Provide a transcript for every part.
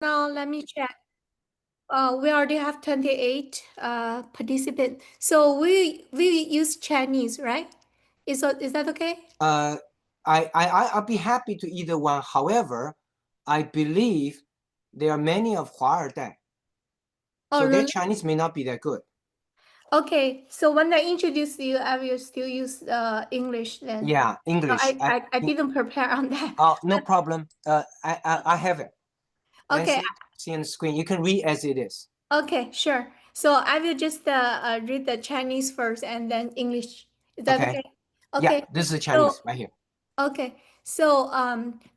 Now let me check. We already have 28 participants. So we use Chinese, right? Is that okay? I'll be happy to either one. However, I believe there are many of Huardan, Oh, so their really? Chinese may not be that good. Okay. So when I introduce you, I will still use English then. Yeah, English. I didn't prepare on that. Oh, no problem. I have it. Okay. Nancy, see on the screen. You can read as it is. Okay, sure. So I will just read the Chinese first and then English. Is that Okay. okay? Yeah, Okay. this is the So Chinese right here. okay. So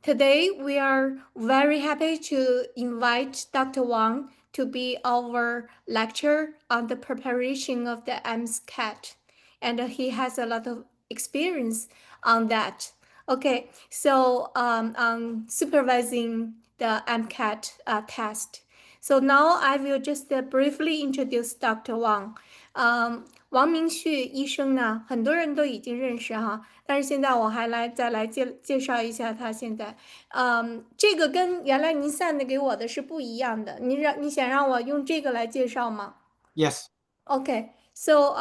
today we are very happy to invite Dr. Wang to be our lecturer on the preparation of the MCAT, and he has a lot of experience on that. Okay, so on supervising the MCAT test. So now I will just briefly introduce Dr. Wang. 王明旭医生呢，很多人都已经认识哈，但是现在我还再来介绍一下他现在，这个跟原来您 send 给我的是不一样的，你想让我用这个来介绍吗？ Yes. Okay, so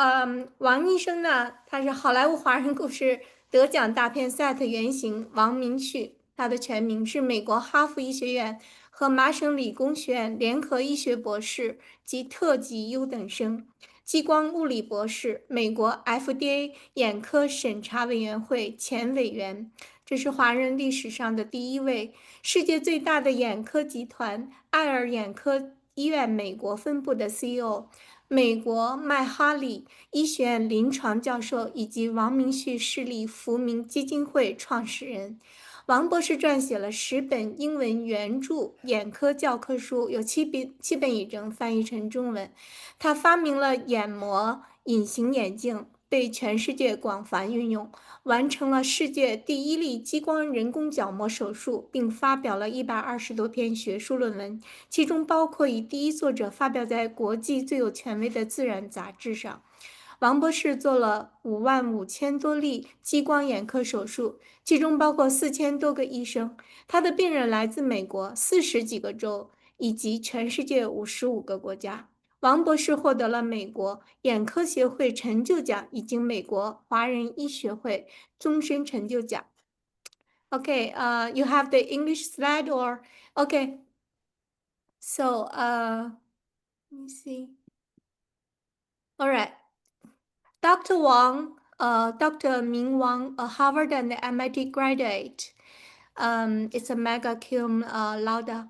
王医生呢，他是好莱坞华人故事得奖大片赛的原型王明旭，他的全名是美国哈佛医学院和麻省理工学院联合医学博士及特级优等生，激光物理博士，美国 FDA 眼科审查委员会前委员。这是华人历史上的第一位世界最大的眼科集团爱尔眼科医院美国分部的 CEO。美国麦哈里医学院临床教授以及王明旭视力福明基金会创始人。王博士撰写了10本英文原著眼科教科书，有7本已经翻译成中文。他发明了眼膜隐形眼镜，被全世界广泛运用，完成了世界第一例激光人工角膜手术，并发表了120多篇学术论文，其中包括以第一作者发表在国际最有权威的《自然》杂志上。王博士做了55000多例激光眼科手术，其中包括4000多个医生。他的病人来自美国40几个州以及全世界55个国家。王博士获得了美国眼科协会成就奖以及美国华人医学会终身成就奖。Okay, you have the English slide or okay? So, let me see. All right. Dr. Wang, Dr. Ming Wang, a Harvard and MIT graduate, it's a magna cum laude,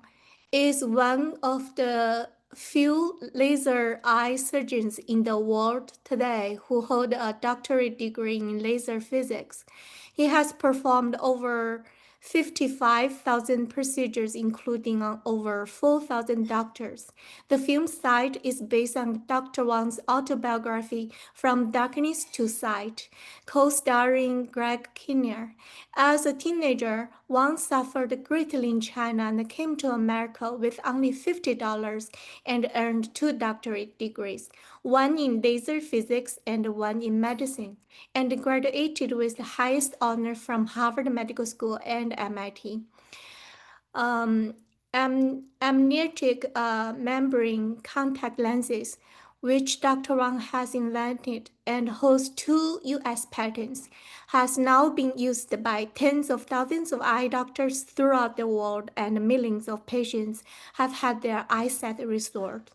is one of the few laser eye surgeons in the world today who hold a doctorate degree in laser physics. He has performed over 55,000 procedures, including on over 4,000 doctors. The film Sight is based on Dr. Wang's autobiography, From Darkness to Sight, co-starring Greg Kinnear. As a teenager, Wang suffered greatly in China and came to America with only $50 and earned 2 doctorate degrees, one in laser physics and one in medicine, and graduated with the highest honor from Harvard Medical School and MIT. Amniotic membrane contact lenses, which Dr. Wang has invented and holds 2 U.S. patents, has now been used by tens of thousands of eye doctors throughout the world, and millions of patients have had their eyesight restored.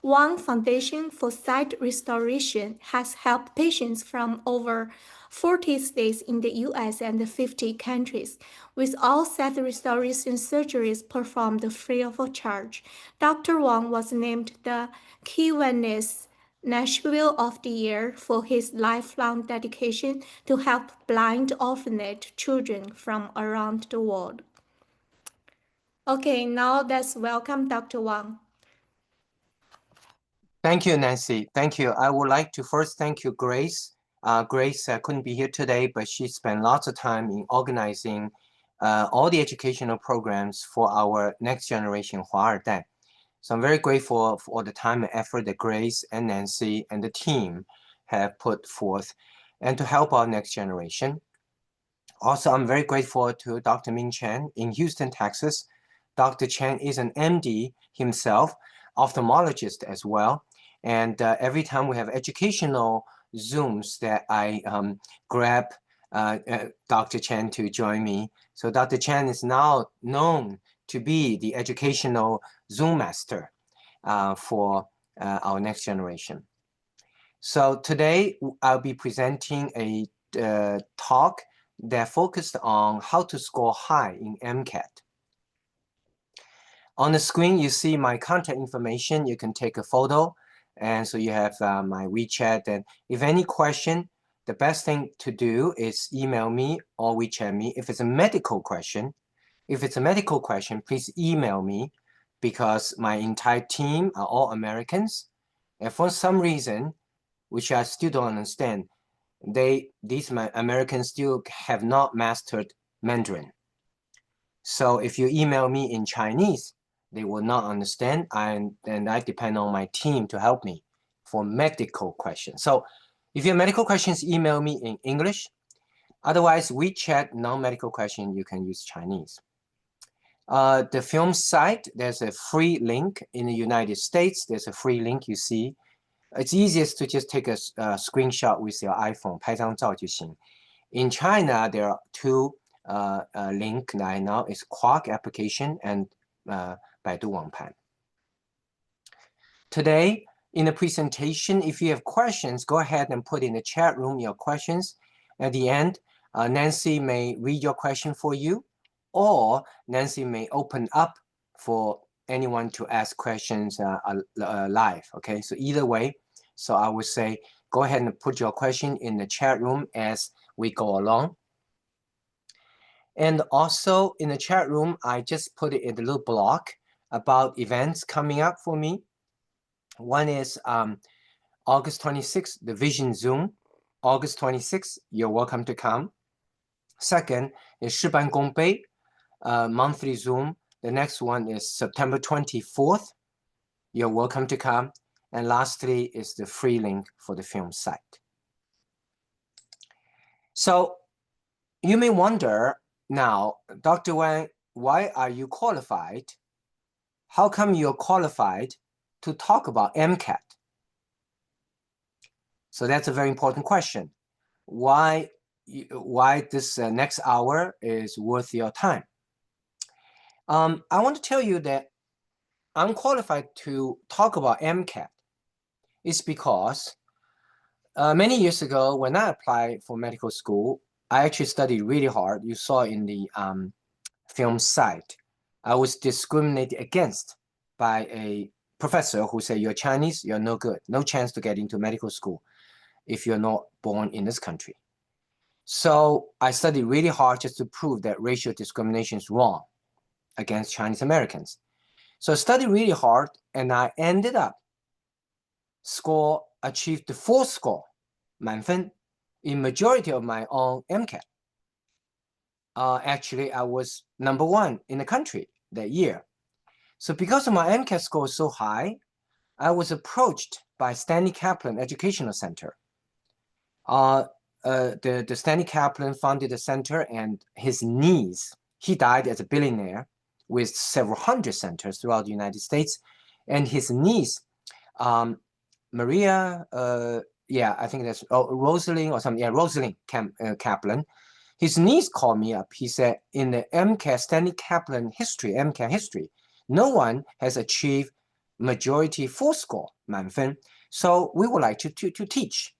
Wang Foundation for Sight Restoration has helped patients from over 40 states in the U.S. and 50 countries, with all sight restoration surgeries performed free of charge. Dr. Wang was named the Kiwanis Nashville of the Year for his lifelong dedication to help blind orphanage children from around the world. Okay, now let's welcome Dr. Wang. Thank you, Nancy. Thank you. I would like to first thank you, Grace. Grace couldn't be here today, but she spent lots of time in organizing all the educational programs for our next generation Huardan. So I'm very grateful for all the time and effort that Grace and Nancy and the team have put forth and to help our next generation. Also, I'm very grateful to Dr. Ming Chen in Houston, Texas, Dr. Chen is an MD himself, ophthalmologist as well. And every time we have educational Zooms that I grab Dr. Chen to join me. So Dr. Chen is now known to be the educational Zoom master for our next generation. So today I'll be presenting a talk that focused on how to score high in MCAT. On the screen, you see my contact information. You can take a photo. And so you have my WeChat. And if any question, the best thing to do is email me or WeChat me. If it's a medical question, please email me, because my entire team are all Americans. And for some reason, which I still don't understand, these Americans still have not mastered Mandarin. So if you email me in Chinese, they will not understand, and I depend on my team to help me for medical questions. So if you have medical questions, email me in English. Otherwise, WeChat non-medical question, you can use Chinese. The film site, there's a free link. In the United States, there's a free link you see. It's easiest to just take a screenshot with your iPhone, 拍张照就行. In China, there are two links right now. It's Quark application and Baidu Wangpan. Today, in the presentation, if you have questions, go ahead and put in the chat room your questions. At the end, Nancy may read your question for you, or Nancy may open up for anyone to ask questions live, okay? So either way, so I would say, go ahead and put your question in the chat room as we go along. And also in the chat room, I just put it in the little block about events coming up for me. One is August 26th, the Vision Zoom. August 26th, you're welcome to come. Second is 事半功倍, monthly Zoom. The next one is September 24th. You're welcome to come. And lastly is the free link for the film site. So you may wonder now, Dr. Wang, why are you qualified? How come you're qualified to talk about MCAT? So that's a very important question. Why this next hour is worth your time? I want to tell you that I'm qualified to talk about MCAT. It's because many years ago, when I applied for medical school, I actually studied really hard. You saw in the film site, I was discriminated against by a professor who said, you're Chinese, you're no good, no chance to get into medical school if you're not born in this country. So I studied really hard just to prove that racial discrimination is wrong against Chinese Americans. So I studied really hard, and I ended up achieved the 4th score, 满分, in majority of my own MCAT. Actually, I was #1 in the country that year. So because of my MCAT score so high, I was approached by Stanley Kaplan Educational Center. The Stanley Kaplan founded the center, and his niece, he died as a billionaire with several hundred centers throughout the United States. And his niece, Maria, I think that's Rosalind or something. Yeah, Rosalind Kaplan. His niece called me up. He said, in the MCAT, Stanley Kaplan history, MCAT history, no one has achieved majority 4th score, 满分. So we would like to teach.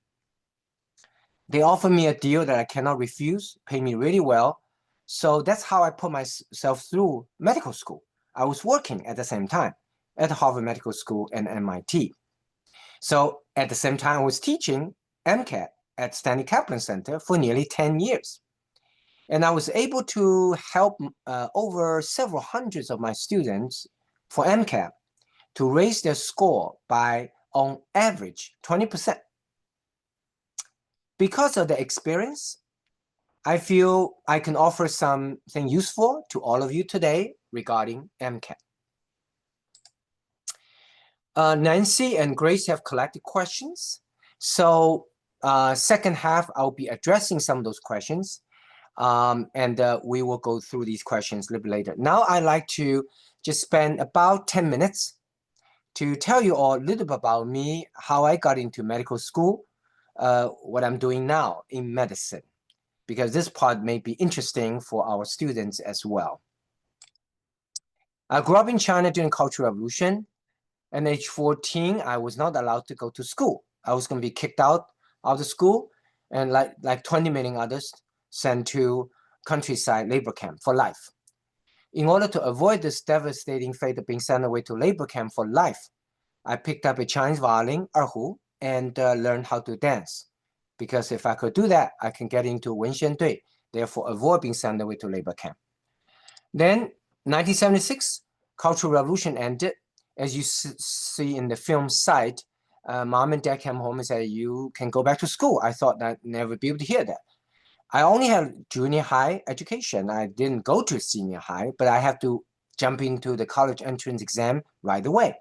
They offered me a deal that I cannot refuse, pay me really well. So that's how I put myself through medical school. I was working at the same time at Harvard Medical School and MIT. So at the same time, I was teaching MCAT at Stanley Kaplan Center for nearly 10 years. And I was able to help over several hundreds of my students for MCAT to raise their score by, on average, 20%. Because of the experience, I feel I can offer something useful to all of you today regarding MCAT. Nancy and Grace have collected questions. So second half, I'll be addressing some of those questions. And we will go through these questions a little bit later. Now I'd like to just spend about 10 minutes to tell you all a little bit about me, how I got into medical school, what I'm doing now in medicine, because this part may be interesting for our students as well. I grew up in China during the Cultural Revolution. At age 14, I was not allowed to go to school. I was going to be kicked out of the school and like 20 million others sent to countryside labor camp for life. In order to avoid this devastating fate of being sent away to labor camp for life, I picked up a Chinese violin, erhu, and learned how to dance. Because if I could do that, I can get into Wenxian Dui, therefore avoid being sent away to labor camp. Then 1976, Cultural Revolution ended. As you see in the film site, mom and dad came home and said, you can go back to school. I thought I'd never be able to hear that. I only had junior high education. I didn't go to senior high, but I had to jump into the college entrance exam right away.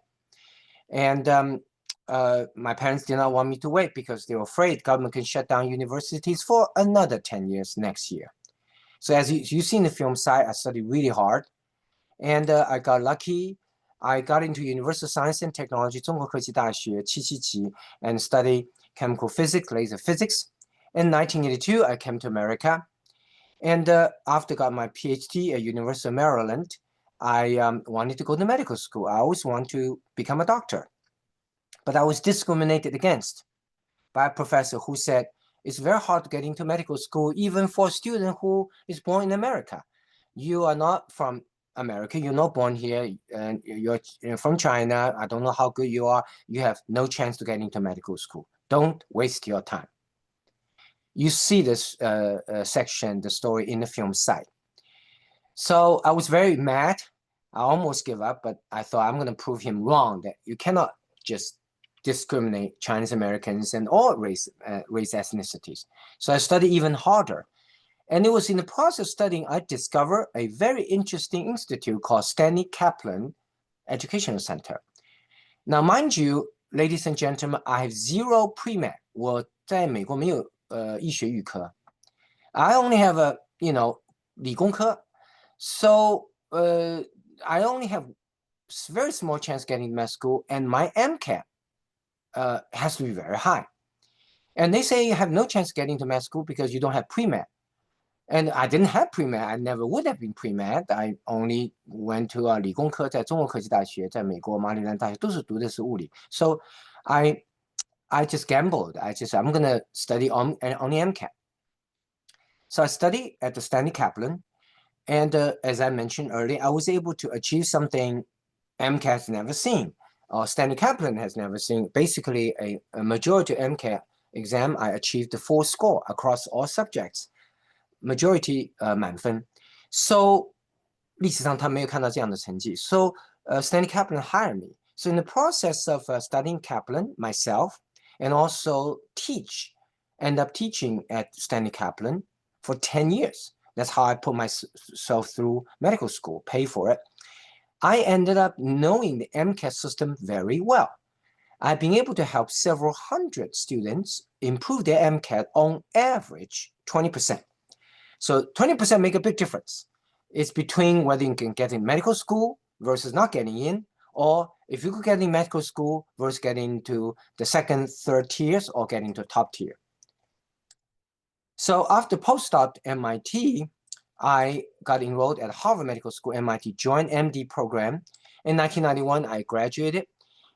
And my parents did not want me to wait because they were afraid government can shut down universities for another 10 years next year. So as you see in the film site, I studied really hard. And I got lucky. I got into University of Science and Technology, 中国科技大学777级, and studied chemical physics, laser physics. In 1982, I came to America. And after I got my PhD at University of Maryland, I wanted to go to medical school. I always wanted to become a doctor. But I was discriminated against by a professor who said, it's very hard to get into medical school, even for a student who is born in America. You are not from America, you're not born here, and you're from China. I don't know how good you are. You have no chance to get into medical school. Don't waste your time. You see this section, the story in the film site. So I was very mad. I almost gave up, but I thought I'm going to prove him wrong, that you cannot just discriminate Chinese Americans and all race ethnicities. So I studied even harder. And it was in the process of studying, I discovered a very interesting institute called Stanley Kaplan Educational Center. Now, mind you, ladies and gentlemen, I have 0 pre-med. 我在美国没有医学预科. I only have a, 理工科. So I only have very small chance getting to med school, and my MCAT has to be very high. And they say you have no chance getting to med school because you don't have pre-med. And I didn't have pre-med. I never would have been pre-med. I only went to 理工科，在中国科技大学，在美国马里兰大学都是读的是物理。So I just gambled. I'm gonna study on the MCAT. So I studied at the Stanley Kaplan, and as I mentioned earlier, I was able to achieve something MCAT has never seen, or Stanley Kaplan has never seen. Basically, a majority MCAT exam, I achieved the 4 score across all subjects. Majority 满分. So 历史上他没有看到这样的成绩. So Stanley Kaplan hired me. So in the process of studying Kaplan myself and also end up teaching at Stanley Kaplan for 10 years. That's how I put myself through medical school, pay for it. I ended up knowing the MCAT system very well. I've been able to help several hundred students improve their MCAT on average 20%. So 20% make a big difference. It's between whether you can get in medical school versus not getting in, or if you could get in medical school versus getting into the 2nd, 3rd tiers or getting to top tier. So after postdoc at MIT, I got enrolled at Harvard Medical School, MIT Joint MD program. In 1991, I graduated,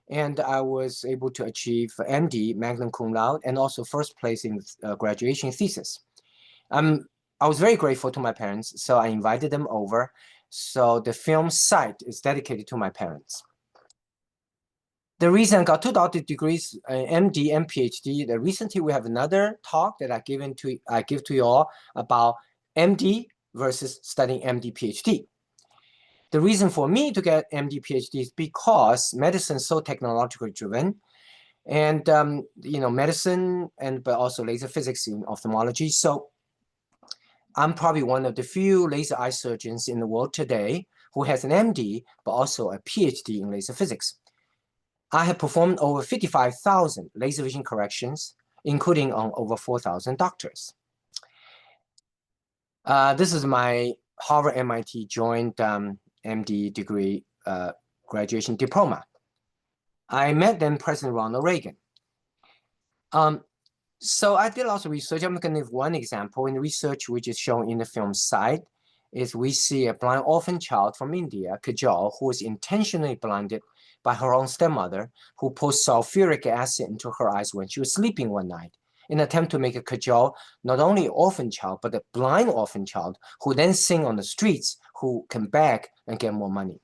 and I was able to achieve MD, magna cum laude, and also first place in graduation thesis. I was very grateful to my parents, so I invited them over. So the film site is dedicated to my parents. The reason I got 2 doctorate degrees, MD and PhD, recently we have another talk that I give to you all about MD versus studying MD, PhD. The reason for me to get MD, PhD is because medicine is so technologically driven, and medicine but also laser physics in ophthalmology. So I'm probably one of the few laser eye surgeons in the world today who has an MD, but also a PhD in laser physics. I have performed over 55,000 laser vision corrections, including on over 4,000 doctors. This is my Harvard MIT joint MD degree graduation diploma. I met then President Ronald Reagan. So I did lots of research. I'm going to give one example in the research which is shown in the film side. Is we see a blind orphan child from India, Kajal, who was intentionally blinded by her own stepmother, who poured sulfuric acid into her eyes when she was sleeping one night, in an attempt to make a Kajal not only an orphan child, but a blind orphan child, who then sing on the streets, who can beg and get more money.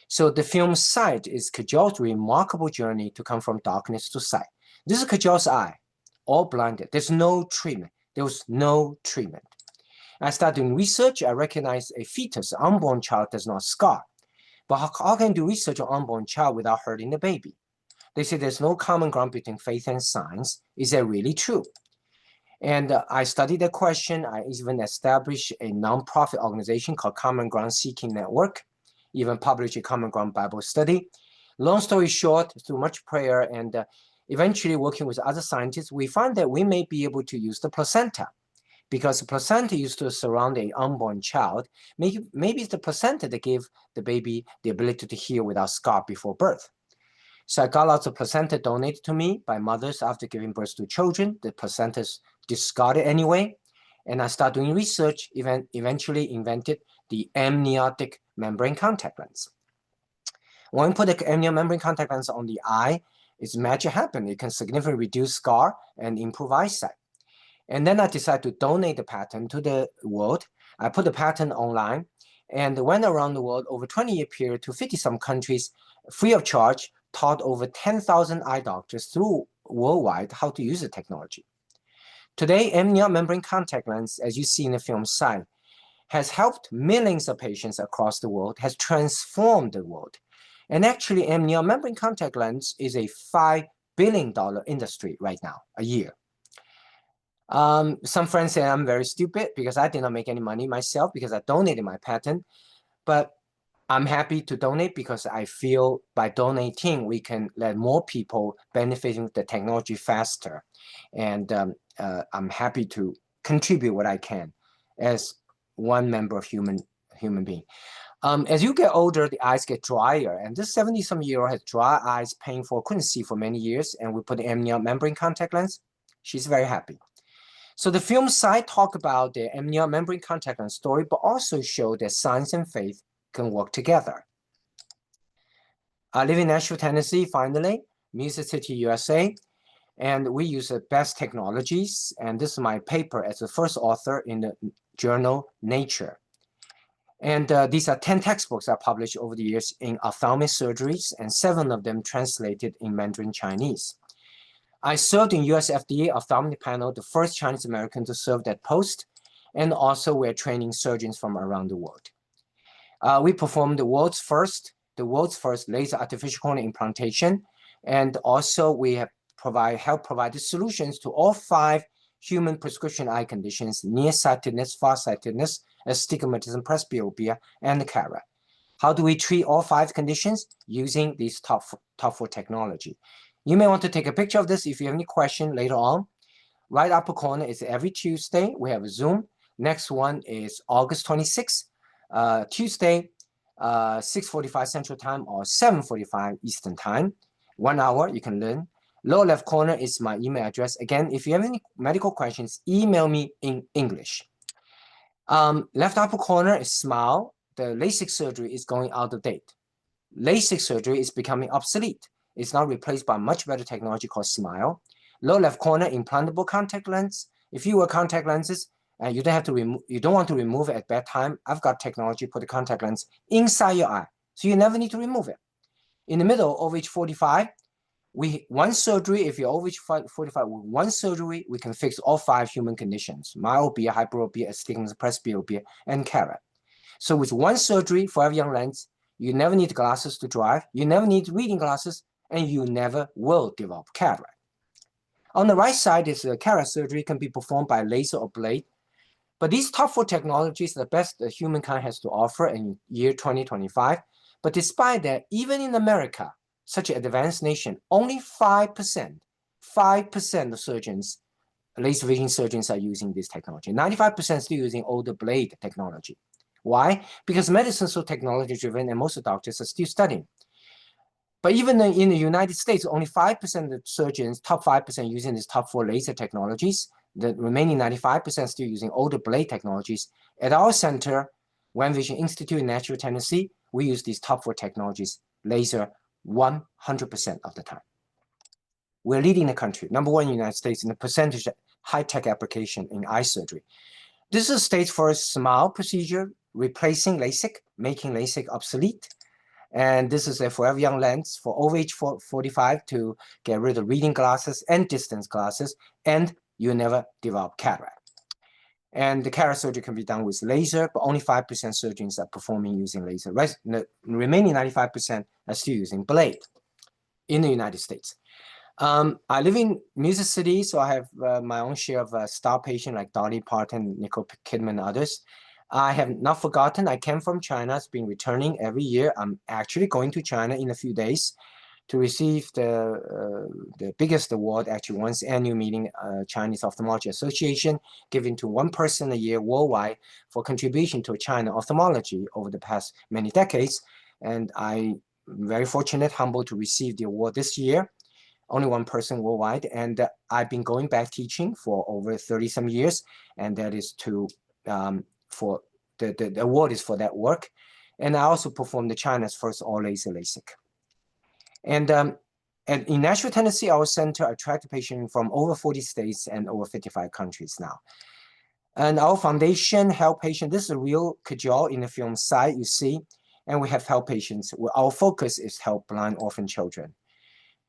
So the film Sight is Kajal's remarkable journey to come from darkness to sight. This is Kajal's eye, all blinded. There's no treatment. There was no treatment. I started doing research. I recognized a fetus, an unborn child, does not scar. But how can you do research on unborn child without hurting the baby? They say there's no common ground between faith and science. Is that really true? And I studied the question. I even established a nonprofit organization called Common Ground Seeking Network, even published a Common Ground Bible study. Long story short, through much prayer and eventually working with other scientists, we found that we may be able to use the placenta. Because the placenta used to surround an unborn child, maybe it's the placenta that gave the baby the ability to heal without scar before birth. So I got lots of placenta donated to me by mothers after giving birth to children. The placenta's discarded anyway. And I started doing research, eventually invented the amniotic membrane contact lens. When we put the amniotic membrane contact lens on the eye, it's magic happen. It can significantly reduce scar and improve eyesight. And then I decided to donate the patent to the world. I put the patent online and went around the world over 20-year period to 50-some countries, free of charge, taught over 10,000 eye doctors through worldwide how to use the technology. Today, amniotic membrane contact lens, as you see in the film Sign, has helped millions of patients across the world, has transformed the world. And actually, amniotic membrane contact lens is a $5 billion industry right now, a year. Some friends say I'm very stupid because I did not make any money myself because I donated my patent. But I'm happy to donate because I feel by donating, we can let more people benefit from the technology faster. And I'm happy to contribute what I can as one member of human being. As you get older, the eyes get drier. And this 70-some-year-old has dry eyes, painful, couldn't see for many years. And we put the amniotic membrane contact lens. She's very happy. So the film side talk about the amniotic membrane contact lens story, but also show that science and faith can work together. I live in Nashville, Tennessee, finally, Music City, USA, and we use the best technologies. And this is my paper as the first author in the journal Nature. And these are 10 textbooks I published over the years in ophthalmic surgeries, and 7 of them translated in Mandarin Chinese. I served in US FDA ophthalmic panel, the first Chinese American to serve that post, and also we're training surgeons from around the world. We performed the world's first laser artificial cornea implantation, and also we have helped provide the solutions to all 5 human prescription eye conditions: nearsightedness, farsightedness, astigmatism, presbyopia, and cataract. How do we treat all 5 conditions? Using these top 4 technology. You may want to take a picture of this if you have any question later on. Right upper corner is every Tuesday. We have a Zoom. Next one is August 26th, Tuesday, 6:45 Central Time or 7:45 Eastern Time. 1 hour, you can learn. Lower left corner is my email address. Again, if you have any medical questions, email me in English. Left upper corner is SMILE. The LASIK surgery is going out of date. LASIK surgery is becoming obsolete. It's now replaced by much better technology called SMILE. Lower left corner, implantable contact lens. If you wear contact lenses and you don't want to remove it at bedtime, I've got technology put the contact lens inside your eye, so you never need to remove it. In the middle, over age 45, one surgery. If you're over age 45, with one surgery, we can fix all 5 human conditions: myopia, hyperopia, astigmatism, presbyopia, and cataract. So with one surgery for every young lens, you never need glasses to drive, you never need reading glasses, and you never will develop cataract. On the right side is the cataract surgery can be performed by laser or blade. But these top 4 technologies are the best that humankind has to offer in year 2025. But despite that, even in America, such an advanced nation, only 5% of surgeons laser vision surgeons are using this technology. 95% still using older blade technology. Why? Because medicine is so technology driven and most doctors are still studying. But even in the United States, only 5% of the surgeons, top 5% using these top 4 laser technologies. The remaining 95% still using older blade technologies. At our center, One Vision Institute in Nashville, Tennessee, we use these top 4 technologies, laser, 100% of the time. We're leading the country, number 1 in the United States in the percentage of high-tech application in eye surgery. This is the state's first smile procedure, replacing LASIK, making LASIK obsolete. And this is a forever young lens for over age 45 to get rid of reading glasses and distance glasses, and you never develop cataract. And the cataract surgery can be done with laser, but only 5% surgeons are performing using laser. The remaining 95% are still using blade in the United States. I live in Music City, so I have my own share of star patients like Dolly Parton, Nicole Kidman, and others. I have not forgotten, I came from China. It's been returning every year. I'm actually going to China in a few days to receive the biggest award, actually once annual meeting, Chinese Ophthalmology Association, given to one person a year worldwide for contribution to China ophthalmology over the past many decades. And I'm very fortunate, humbled to receive the award this year. Only one person worldwide. And I've been going back teaching for over 30-some years. And that is to, for the award is for that work. And I also performed China's first all-laser LASIK. And in Nashville, Tennessee, our center attracts patients from over 40 states and over 55 countries now. And our foundation help patients. This is a real cajole in the film side you see. And we have help patients. Our focus is help blind orphan children.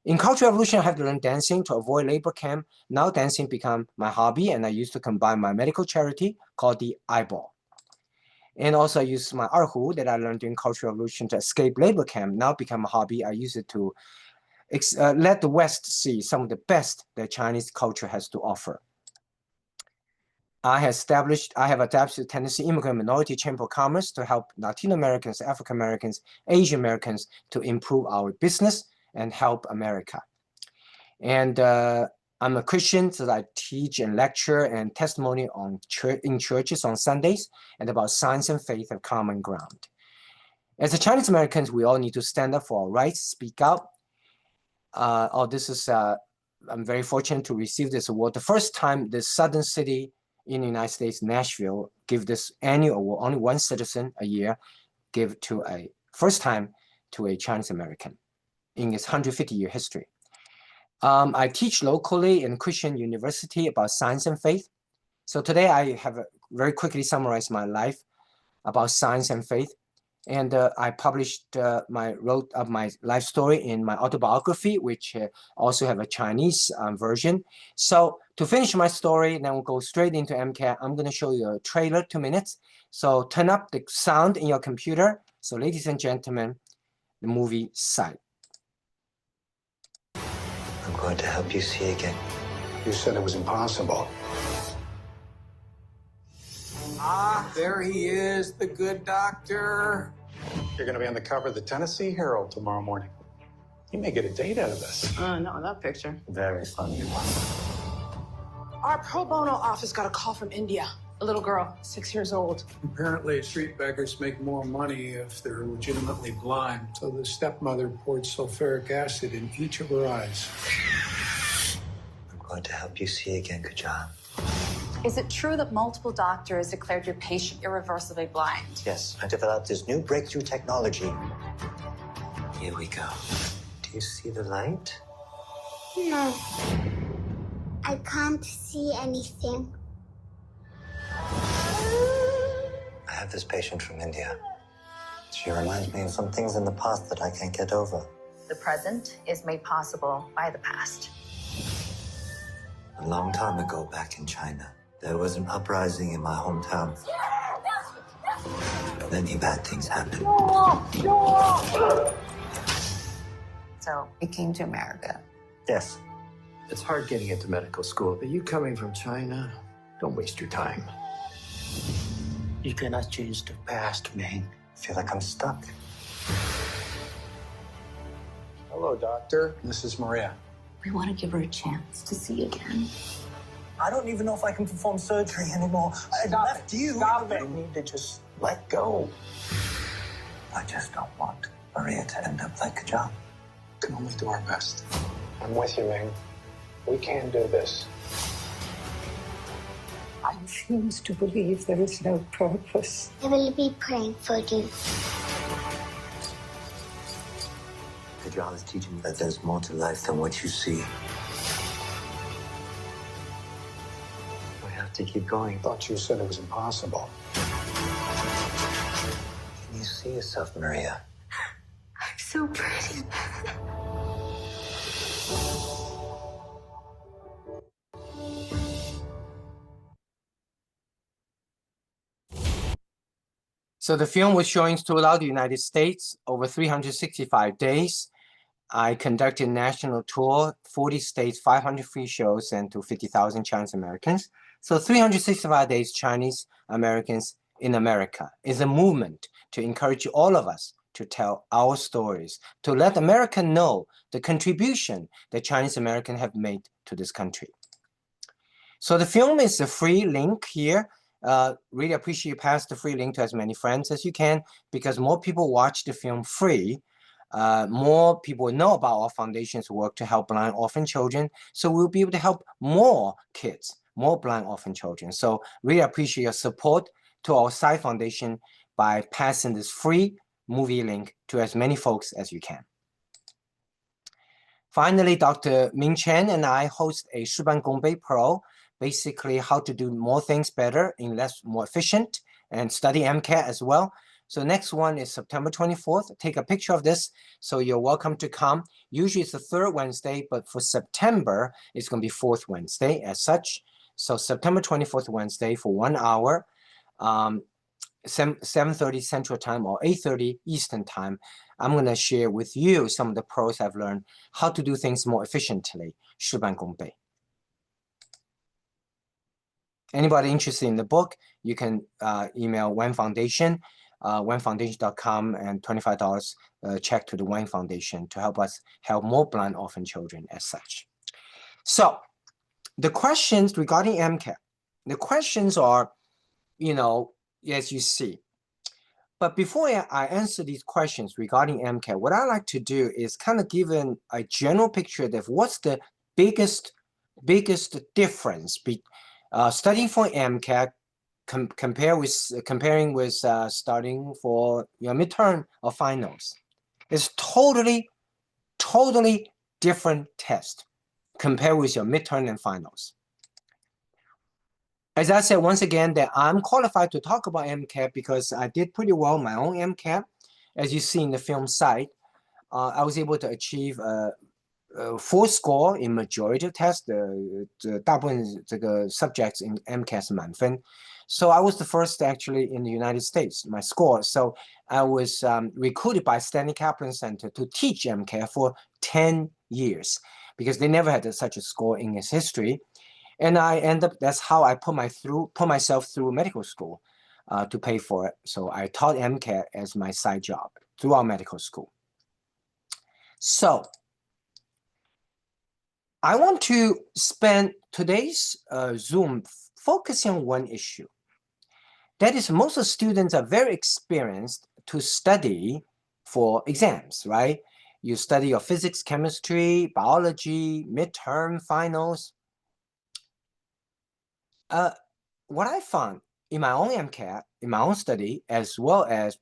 In Cultural Revolution, I have to learn dancing to avoid labor camp. Now dancing become my hobby, and I used to combine my medical charity called the Eyeball. And also I use my erhu that I learned during Cultural Revolution to escape labor camp, now become a hobby. I use it to let the West see some of the best that Chinese culture has to offer. I have adapted to Tennessee Immigrant Minority Chamber of Commerce to help Latino Americans, African Americans, Asian Americans to improve our business and help America. And I'm a Christian, so I teach and lecture and testimony in churches on Sundays, and about science and faith have common ground. As a Chinese Americans, we all need to stand up for our rights, speak out. I'm very fortunate to receive this award. The first time the southern city in the United States, Nashville, give this annual award, only one citizen a year, give to a first time to a Chinese American in its 150-year history. I teach locally in Christian University about science and faith. So today I have very quickly summarized my life about science and faith. And I published my life story in my autobiography, which also have a Chinese version. So to finish my story, then we'll go straight into MCAT. I'm going to show you a trailer, 2 minutes. So turn up the sound in your computer. So ladies and gentlemen, the movie Sight. I'm going to help you see again. You said it was impossible. Ah, there he is, the good doctor. You're going to be on the cover of the Tennessee Herald tomorrow morning. You may get a date out of this. No, that picture. Very funny. Our pro bono office got a call from India. A little girl, 6 years old. Apparently, street beggars make more money if they're legitimately blind. So the stepmother poured sulfuric acid in each of her eyes. I'm going to help you see again, Kajan. Is it true that multiple doctors declared your patient irreversibly blind? Yes, I developed this new breakthrough technology. Here we go. Do you see the light? No. I can't see anything. I have this patient from India. She reminds me of some things in the past that I can't get over. The present is made possible by the past. A long time ago back in China, there was an uprising in my hometown. Many bad things happened. So we came to America. Yes. It's hard getting into medical school, but you coming from China, don't waste your time. You cannot change the past, man. I feel like I'm stuck. Hello, doctor. This is Maria. We want to give her a chance to see again. I don't even know if I can perform surgery anymore. I left you. Stop it. You need to just let go. I just don't want Maria to end up like a job. We can only do our best. I'm with you, Ming. We can do this. I refuse to believe there is no purpose. I will be praying for you. The job is teaching you that there's more to life than what you see. We have to keep going. I thought you said it was impossible. Can you see yourself, Maria? I'm so pretty. So the film was showing throughout the United States over 365 days. I conducted national tour, 40 states, 500 free shows, and to 50,000 Chinese Americans. So 365 days Chinese Americans in America is a movement to encourage all of us to tell our stories, to let America know the contribution that Chinese Americans have made to this country. So the film is a free link here. Really appreciate you pass the free link to as many friends as you can, because more people watch the film free, more people know about our foundation's work to help blind orphan children. So we'll be able to help more kids, more blind orphan children. So really appreciate your support to our Sci Foundation by passing this free movie link to as many folks as you can. Finally, Dr. Ming Chen and I host a 事半功倍 Pro, basically how to do more things better in more efficient, and study MCAT as well. So next one is September 24th. Take a picture of this. So you're welcome to come. Usually it's the third Wednesday, but for September, it's going to be fourth Wednesday as such. So September 24th Wednesday for 1 hour, 7:30 Central Time or 8:30 Eastern Time. I'm going to share with you some of the pros I've learned how to do things more efficiently. 事半功倍. Anybody interested in the book, you can email Wen Foundation, wenfoundation.com, and $25 check to the Wen Foundation to help us help more blind orphan children as such. So the questions regarding MCAT, the questions are, as you see. But before I answer these questions regarding MCAT, what I like to do is kind of give a general picture of what's the biggest difference studying for MCAT comparing with studying for your midterm or finals. It's totally different test compared with your midterm and finals. As I said, once again, that I'm qualified to talk about MCAT because I did pretty well my own MCAT. As you see in the film site, I was able to achieve a full score in majority of tests. 大部分这个 subjects in MCAT 是满分. So I was the first actually in the United States, my score. So I was recruited by Stanley Kaplan Center to teach MCAT for 10 years because they never had such a score in its history. And that's how I put myself through medical school to pay for it. So I taught MCAT as my side job throughout medical school. So I want to spend today's Zoom focusing on one issue. That is, most of the students are very experienced to study for exams, right? You study your physics, chemistry, biology, midterm, finals. What I found in my own MCAT, in my own study, as well as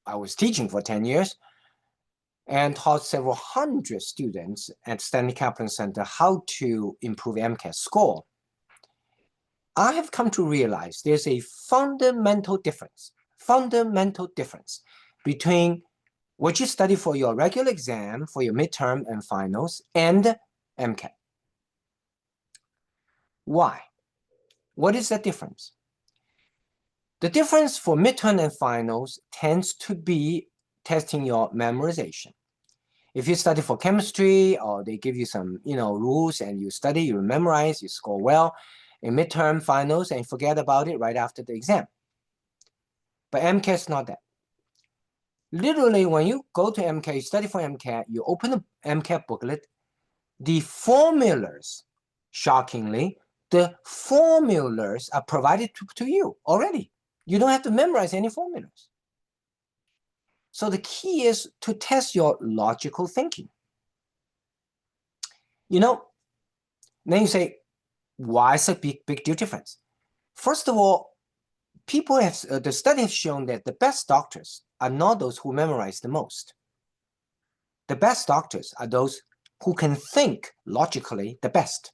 I was teaching for 10 years and taught several hundred students at Stanley Kaplan Center how to improve MCAT score, I have come to realize there's a fundamental difference between what you study for your regular exam, for your midterm and finals, and MCAT. Why? What is the difference? The difference for midterm and finals tends to be testing your memorization. If you study for chemistry, or they give you some, rules, and you study, you memorize, you score well in midterm, finals, and forget about it right after the exam. But MCAT is not that. Literally, when you go to MCAT, you study for MCAT, you open the MCAT booklet, the formulas, shockingly, the formulas are provided to you already. You don't have to memorize any formulas. So the key is to test your logical thinking. You know, then you say, why is a big deal difference? First of all, people have, the study has shown that the best doctors are not those who memorize the most. The best doctors are those who can think logically the best.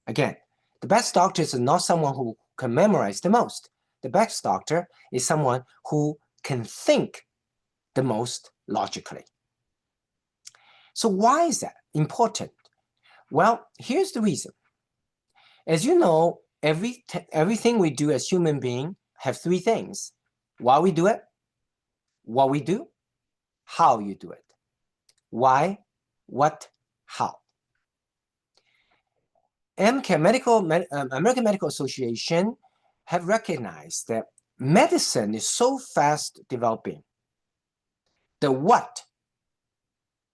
Again, the best doctor is not someone who can memorize the most. The best doctor is someone who can think the most logically. So why is that important? Well, here's the reason. As you know, everything we do as human beings have three things: why we do it, what we do, how you do it. Why, what, how. MCAT, American Medical Association, have recognized that medicine is so fast developing. The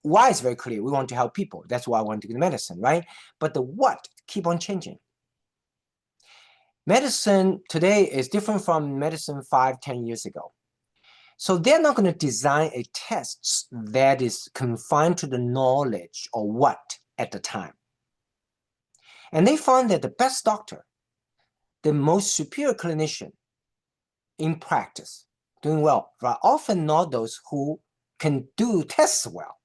why is very clear. We want to help people. That's why I want to do medicine, right? But the what keep on changing. Medicine today is different from medicine 5-10 years ago. So they're not going to design a test that is confined to the knowledge or what at the time. And they found that the best doctor, the most superior clinician in practice, doing well, are often not those who can do tests well.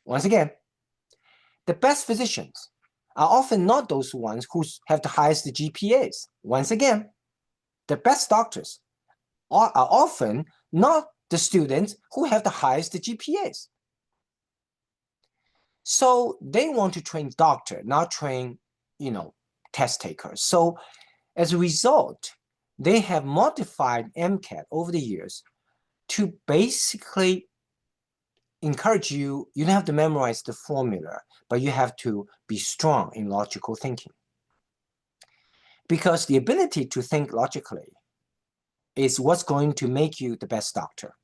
Once again, the best physicians are often not those ones who have the highest GPAs. Once again, the best doctors are often not the students who have the highest GPAs. So they want to train doctor, not train, test takers. So as a result, they have modified MCAT over the years to basically encourage you don't have to memorize the formula, but you have to be strong in logical thinking. Because the ability to think logically is what's going to make you the best doctor.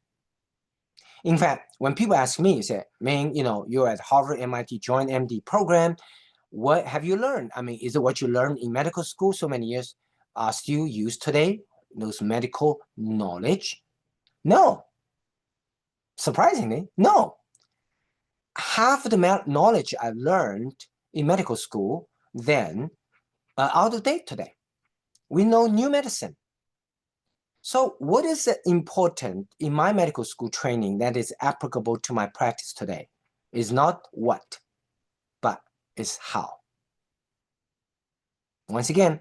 In fact, when people ask me, say, Ming, you're at Harvard, MIT Joint MD program, what have you learned? I mean, is it what you learned in medical school so many years are still used today, those medical knowledge? No. Surprisingly, no. Half of the knowledge I learned in medical school then are out of date today. We know new medicine. So what is important in my medical school training that is applicable to my practice today is not what, but is how. Once again,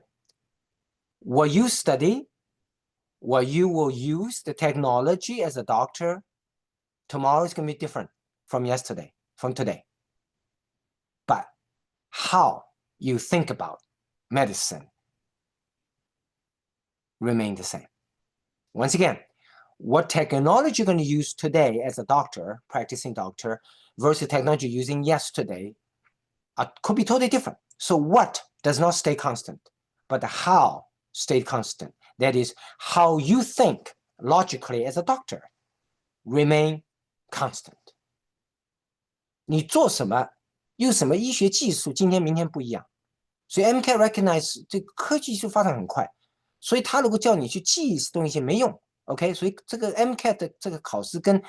what you study, what you will use, the technology as a doctor, tomorrow is going to be different from yesterday, from today. But how you think about medicine remain the same. Once again, what technology you're going to use today as a doctor, practicing doctor, versus technology using yesterday could be totally different. So what does not stay constant, but the how stayed constant. That is, how you think logically as a doctor remain constant. 你做什么，用什么医学技术，今天明天不一样。所以 MCAT recognize 这个科技技术发展很快，所以他如果叫你去记东西没用。OK， 所以这个 MCAT 的这个考试跟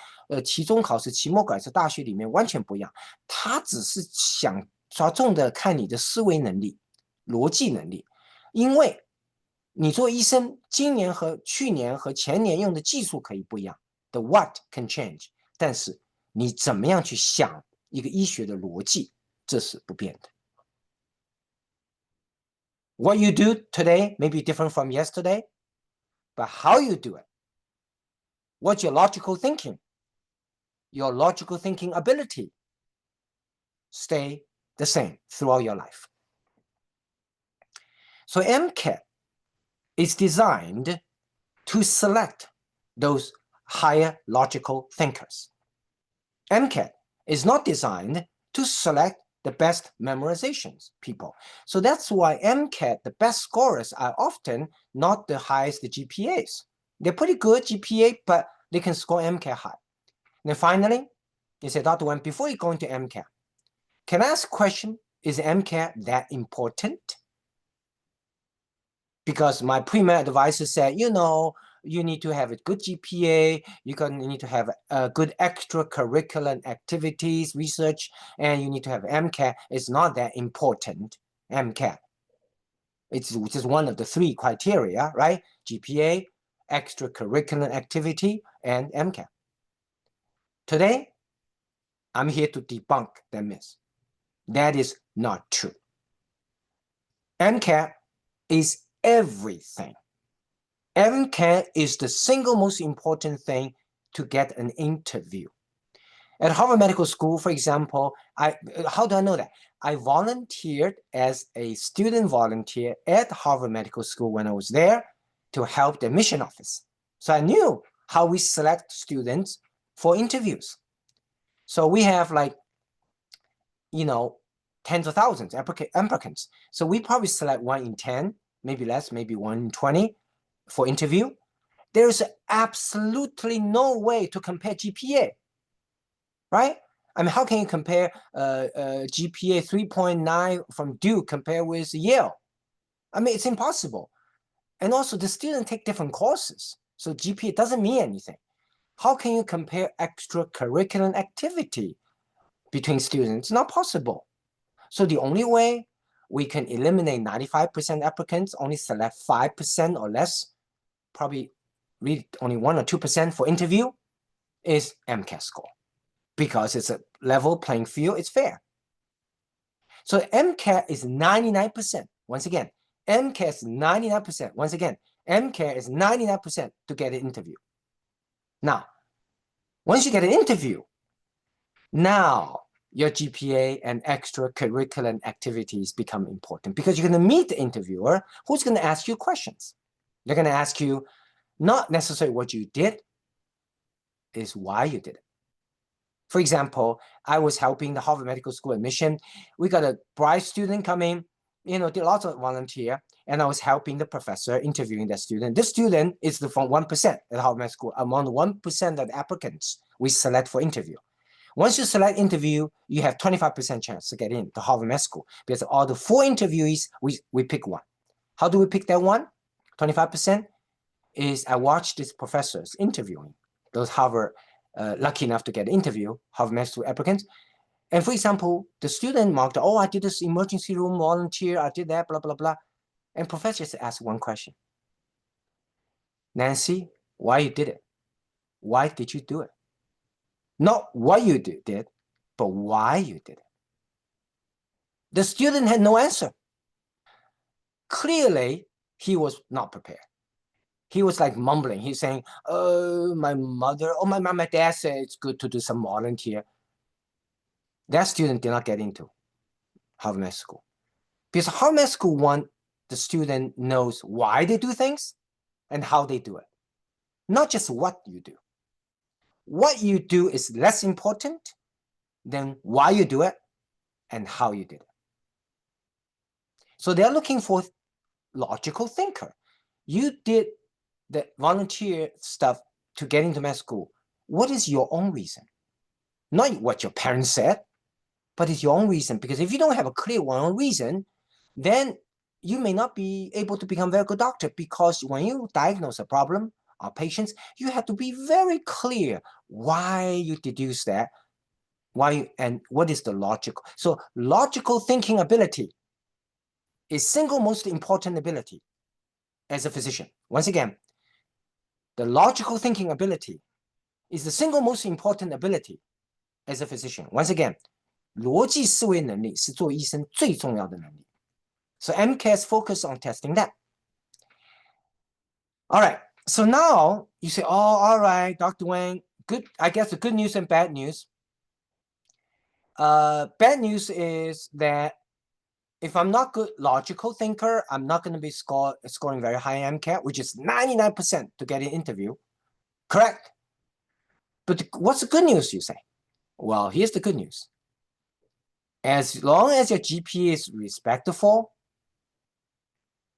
期中考试、期末考试大学里面完全不一样，他只是想着重的看你的思维能力、逻辑能力，因为你做医生，今年和去年和前年用的技术可以不一样 ，the what can change， 但是你怎么样去想一个医学的逻辑，这是不变的。What you do today may be different from yesterday, but how you do it, what's your logical thinking, your logical thinking ability, stay the same throughout your life. So MCAT is designed to select those higher logical thinkers. MCAT is not designed to select the best memorizations people. So that's why MCAT, the best scorers are often not the highest GPAs. They're pretty good GPA, but they can score MCAT high. And then finally, you say, Dr. Wen, before you go into MCAT, can I ask a question? Is MCAT that important? because my pre-med advisor said, you know, you need to have a good GPA, you need to have good extracurricular activities, research, and you need to have MCAT. It's not that important, MCAT. It's just one of the 3 criteria, right? GPA, extracurricular activity, and MCAT. Today, I'm here to debunk that myth. That is not true. MCAT is everything. MCAT is the single most important thing to get an interview. At Harvard Medical School, for example, how do I know that? I volunteered as a student volunteer at Harvard Medical School when I was there to help the admission office. So I knew how we select students for interviews. So we have like, you know, tens of thousands applicants. So we probably select 1 in 10, maybe less, maybe 1 in 20 for interview. There's absolutely no way to compare GPA, right? I mean, how can you compare GPA 3.9 from Duke compare with Yale? I mean, it's impossible. And also the students take different courses. So GPA doesn't mean anything. How can you compare extracurricular activity between students? It's not possible. So the only way we can eliminate 95% applicants, only select 5% or less, probably read only 1 or 2% for interview, is MCAT score. Because it's a level playing field, it's fair. So MCAT is 99%. Once again, MCAT is 99%. Once again, MCAT is 99% to get an interview. Now, once you get an interview, now your GPA and extracurricular activities become important because you're going to meet the interviewer who's going to ask you questions. They're going to ask you not necessarily what you did, is why you did it. For example, I was helping the Harvard Medical School admission. We got a bright student coming, you know, did lots of volunteer, and I was helping the professor interviewing that student. This student is from 1% at Harvard Medical School, among the 1% of the applicants we select for interview. Once you select interview, you have 25% chance to get in to Harvard Medical School because all the 4 interviewees, we pick one. How do we pick that one? 25% is I watch these professors interviewing those Harvard lucky enough to get an interview, Harvard Medical School applicants. And for example, the student marked, oh, I did this emergency room volunteer, I did that, blah, blah, blah. And professor just asked one question. Nancy, why you did it? Why did you do it? Not what you did, but why you did it. The student had no answer. Clearly, he was not prepared. He was like mumbling. He's saying, oh, my mother, oh, my dad said it's good to do some volunteer. That student did not get into Harvard Medical School. Because Harvard Medical School wants the student knows why they do things and how they do it. Not just what you do. What you do is less important than why you do it and how you did it. So they're looking for logical thinker. You did the volunteer stuff to get into med school. What is your own reason? Not what your parents said, but it's your own reason. Because if you don't have a clear one reason, then you may not be able to become a very good doctor, because when you diagnose a problem or patients, you have to be very clear why you deduce that, why and what is the logical. So logical thinking ability is single most important ability as a physician. Once again, the logical thinking ability is the single most important ability as a physician. Once again, 逻辑思维能力是做医生最重要的能力. So MCAT focus on testing that. All right. So now you say, oh, all right, Dr. Wang, good. I guess the good news and bad news. Bad news is that if I'm not good logical thinker, I'm not going to be scoring very high MCAT, which is 99% to get an interview. Correct. But what's the good news, you say? Well, here's the good news. As long as your GPA is respectable,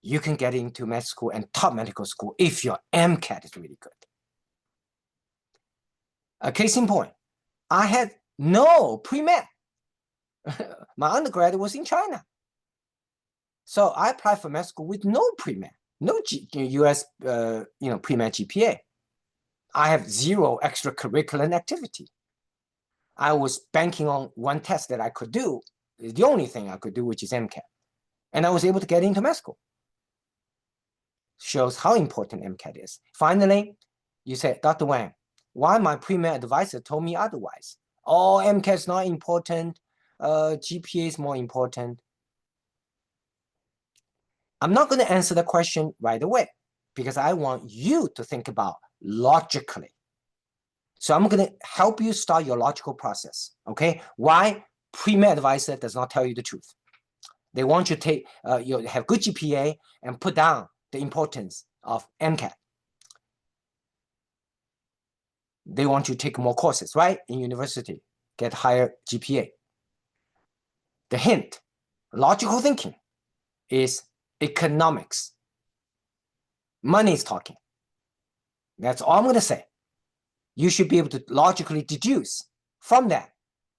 you can get into med school and top medical school if your MCAT is really good. A case in point, I had no pre-med. My undergrad was in China. So I applied for med school with no pre-med. no US pre-med GPA. I have 0 extracurricular activity. I was banking on one test that I could do, the only thing I could do, which is MCAT. And I was able to get into med school. Shows how important MCAT is. Finally, you say, Dr. Wang, why my pre-med advisor told me otherwise? Oh, MCAT is not important. GPA is more important. I'm not going to answer the question right away because I want you to think about logically. So I'm going to help you start your logical process. Okay? Why pre-med advisor does not tell you the truth? They want you to take you have good GPA and put down the importance of MCAT. They want you to take more courses, right? In university, get higher GPA. The hint, logical thinking, is economics. Money is talking. That's all I'm going to say. You should be able to logically deduce from that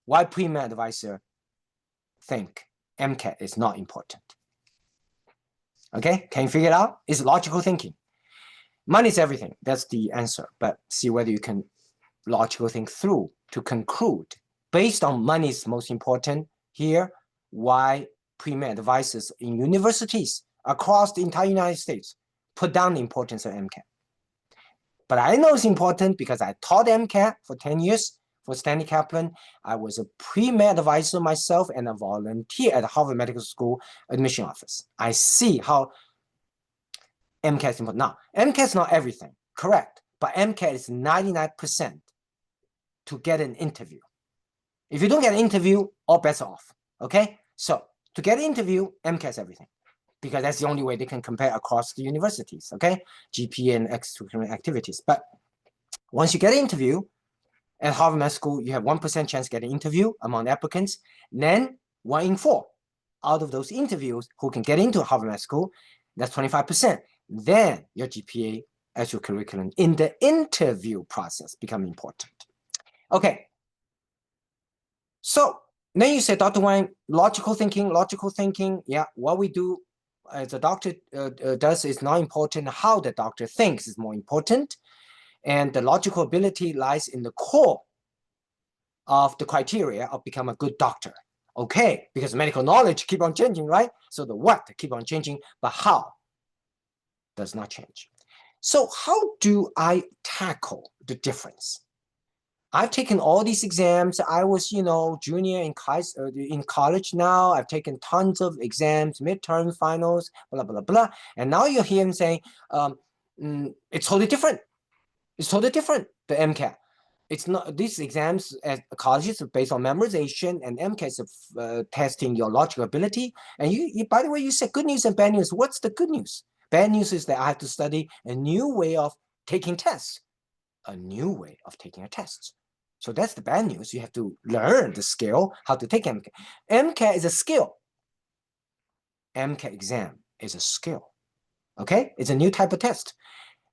why pre-med advisor think MCAT is not important. Okay, can you figure it out? It's logical thinking. Money is everything. That's the answer. But see whether you can logical think through to conclude based on money is most important here, why pre-med advisors in universities across the entire United States put down the importance of MCAT. But I know it's important because I taught MCAT for 10 years for Stanley Kaplan. I was a pre-med advisor myself and a volunteer at the Harvard Medical School admission office. I see how MCAT is important. Now, MCAT is not everything, correct, but MCAT is 99% to get an interview. If you don't get an interview, all bets are off, okay? So to get an interview, MCAT is everything because that's the only way they can compare across the universities, okay? GPA and extracurricular activities. But once you get an interview at Harvard Med School, you have 1% chance to get an interview among applicants. Then 1 in 4 out of those interviews who can get into Harvard Med School, that's 25%. Then your GPA, extracurricular in the interview process become important. Okay. So then you say, Dr. Wang, logical thinking. Yeah, what we do as a doctor does is not important. How the doctor thinks is more important. And the logical ability lies in the core of the criteria of becoming a good doctor. Okay, because medical knowledge keep on changing, right? So the what keep on changing, but how does not change. So how do I tackle the difference? I've taken all these exams. I was, junior in college now. I've taken tons of exams, midterm finals, blah, blah, blah. And now you're here and saying, it's totally different. It's totally different, the MCAT. It's not, these exams at colleges are based on memorization, and MCAT is testing your logical ability. And you, by the way, you said good news and bad news. What's the good news? Bad news is that I have to study a new way of taking tests, a new way of taking a test. So that's the bad news. You have to learn the skill, how to take MCAT. MCAT is a skill. MCAT exam is a skill. Okay? It's a new type of test.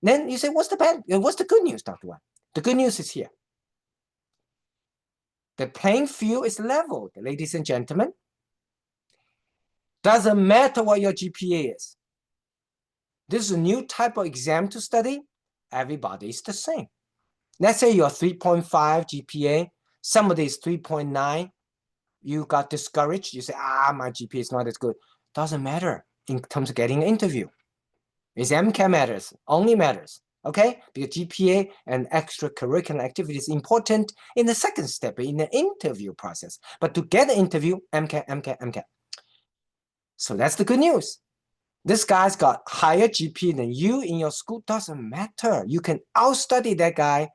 Then you say, what's the good news, Dr. Wang? The good news is here. The playing field is leveled, ladies and gentlemen. Doesn't matter what your GPA is. This is a new type of exam to study. Everybody is the same. Let's say you're 3.5 GPA, somebody is 3.9, you got discouraged, you say, my GPA is not as good. Doesn't matter in terms of getting an interview. It's MCAT matters, only matters, okay? Because GPA and extracurricular activity is important in the second step, in the interview process. But to get an interview, MCAT. So that's the good news. This guy's got higher GPA than you in your school, doesn't matter. You can outstudy that guy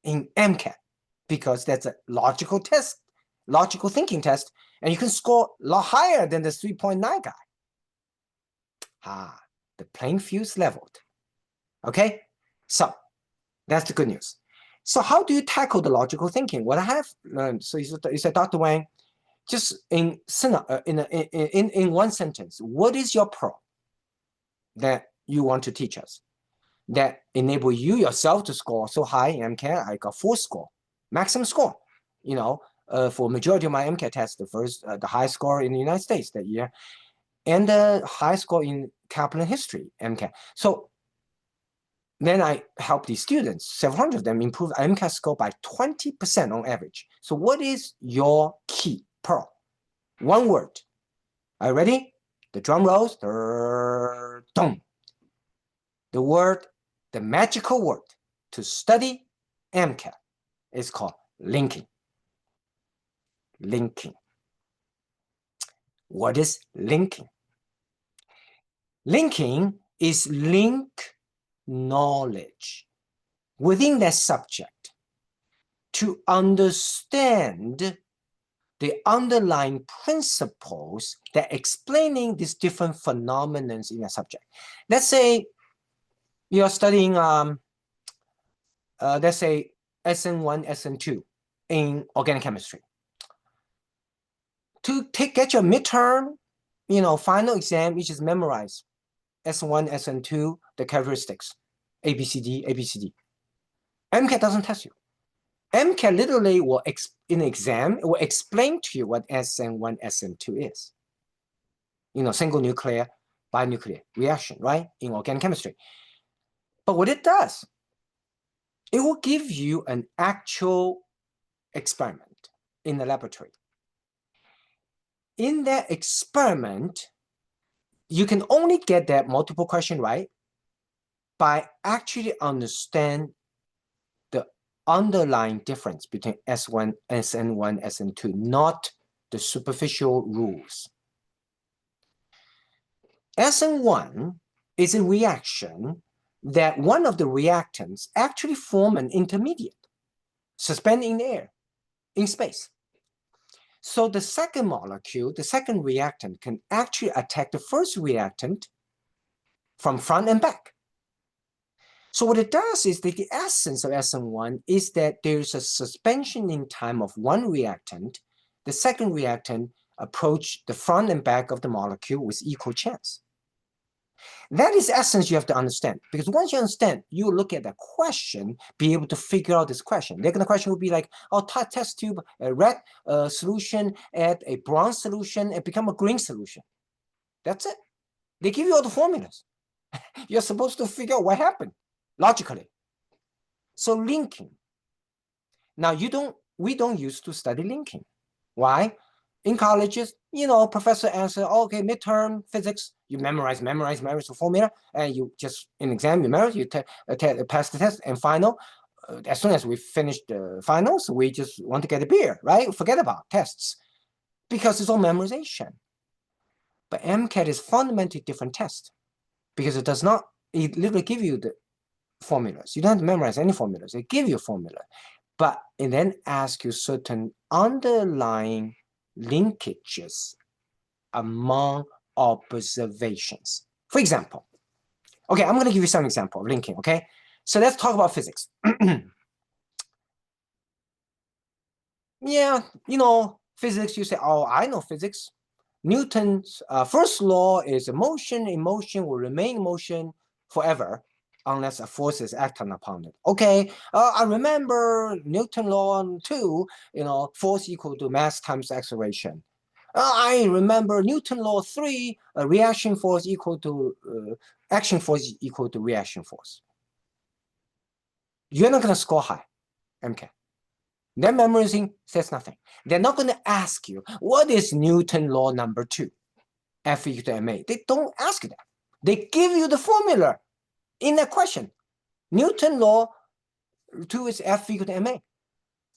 in MCAT because that's a logical test, logical thinking test, and you can score a lot higher than the 3.9 guy. The playing field is leveled. Okay, so that's the good news. So how do you tackle the logical thinking? What I have learned, so you said, Dr. Wang, just in one sentence, what is your pro that you want to teach us that enable you yourself to score so high in MCAT? I got 4 score, maximum score. For majority of my MCAT tests, the high score in the United States that year. and the high score in Kaplan history, MCAT. So then I help these students, several hundred of them, improve MCAT score by 20% on average. So what is your key pearl? One word. Are you ready? The drum rolls. Dum. The word, the magical word to study MCAT is called linking. Linking. What is linking? Linking is link knowledge within that subject to understand the underlying principles that explaining these different phenomena in a subject. Let's say you're studying, let's say SN1, SN2 in organic chemistry. To get your midterm, final exam, you just memorize SN1, SN2, the characteristics, ABCD, ABCD. MCAT doesn't test you. MCAT literally will, in the exam, it will explain to you what SN1, SN2 is. Single nuclear, binuclear reaction, right? In organic chemistry. But what it does, it will give you an actual experiment in the laboratory. In that experiment, you can only get that multiple question right by actually understand the underlying difference between S1, SN1, SN2, not the superficial rules. SN1 is a reaction that one of the reactants actually form an intermediate, suspended in the air, in space. So the second molecule, the second reactant, can actually attack the first reactant from front and back. So what it does is that the essence of SN1 is that there's a suspension in time of one reactant. The second reactant approach the front and back of the molecule with equal chance. That is essence you have to understand, because once you understand, you look at the question, be able to figure out this question. The question would be like, oh, test tube a red solution, add a brown solution, and become a green solution. That's it. They give you all the formulas. You're supposed to figure out what happened logically. So linking. Now we don't used to study linking. Why? In colleges, professor answer, okay, midterm physics, you memorize the formula, and you just, in exam, you memorize, you pass the test, and final, as soon as we finish the finals, we just want to get a beer, right? Forget about tests, because it's all memorization. But MCAT is fundamentally different test, because it literally give you the formulas. You don't have to memorize any formulas. They give you a formula, but it then asks you certain underlying linkages among observations. For example, okay, I'm going to give you some example of linking, okay? So let's talk about physics. Yeah, physics, you say, oh, I know physics. Newton's first law is motion in motion will remain in motion forever unless a force is acting upon it. Okay, I remember Newton law 2, force equal to mass times acceleration. I remember Newton law 3, reaction force equal to action force equal to reaction force. You're not going to score high, MCAT. Their memorizing says nothing. They're not going to ask you, what is Newton law number 2? F equal to ma. They don't ask you that. They give you the formula in that question. Newton law 2 is F equal to ma.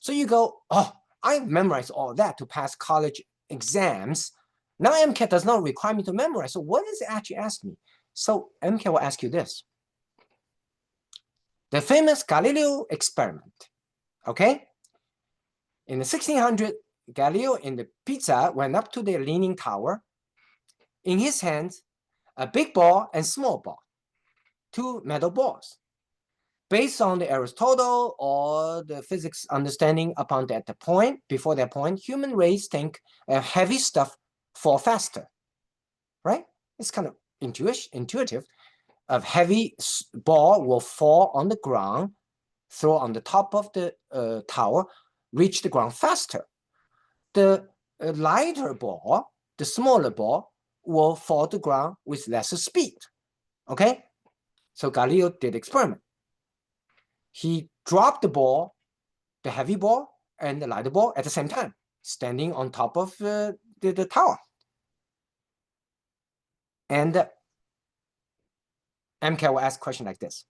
So you go, oh, I've memorized all that to pass college exams. Now MCAT does not require me to memorize. So what does it actually ask me? So MCAT will ask you this. The famous Galileo experiment, okay? In the 1600s, Galileo in the Pisa went up to the Leaning Tower. In his hands, a big ball and small ball, 2 metal balls. Based on the Aristotle or the physics understanding upon that point, before that point, human race think heavy stuff fall faster, right? It's kind of intuitive. A heavy ball will fall on the ground, throw on the top of the tower, reach the ground faster. The lighter ball, the smaller ball, will fall to the ground with lesser speed. Okay? So Galileo did experiment. He dropped the ball, the heavy ball, and the lighter ball at the same time, standing on top of the tower. And MCAT will ask a question like this.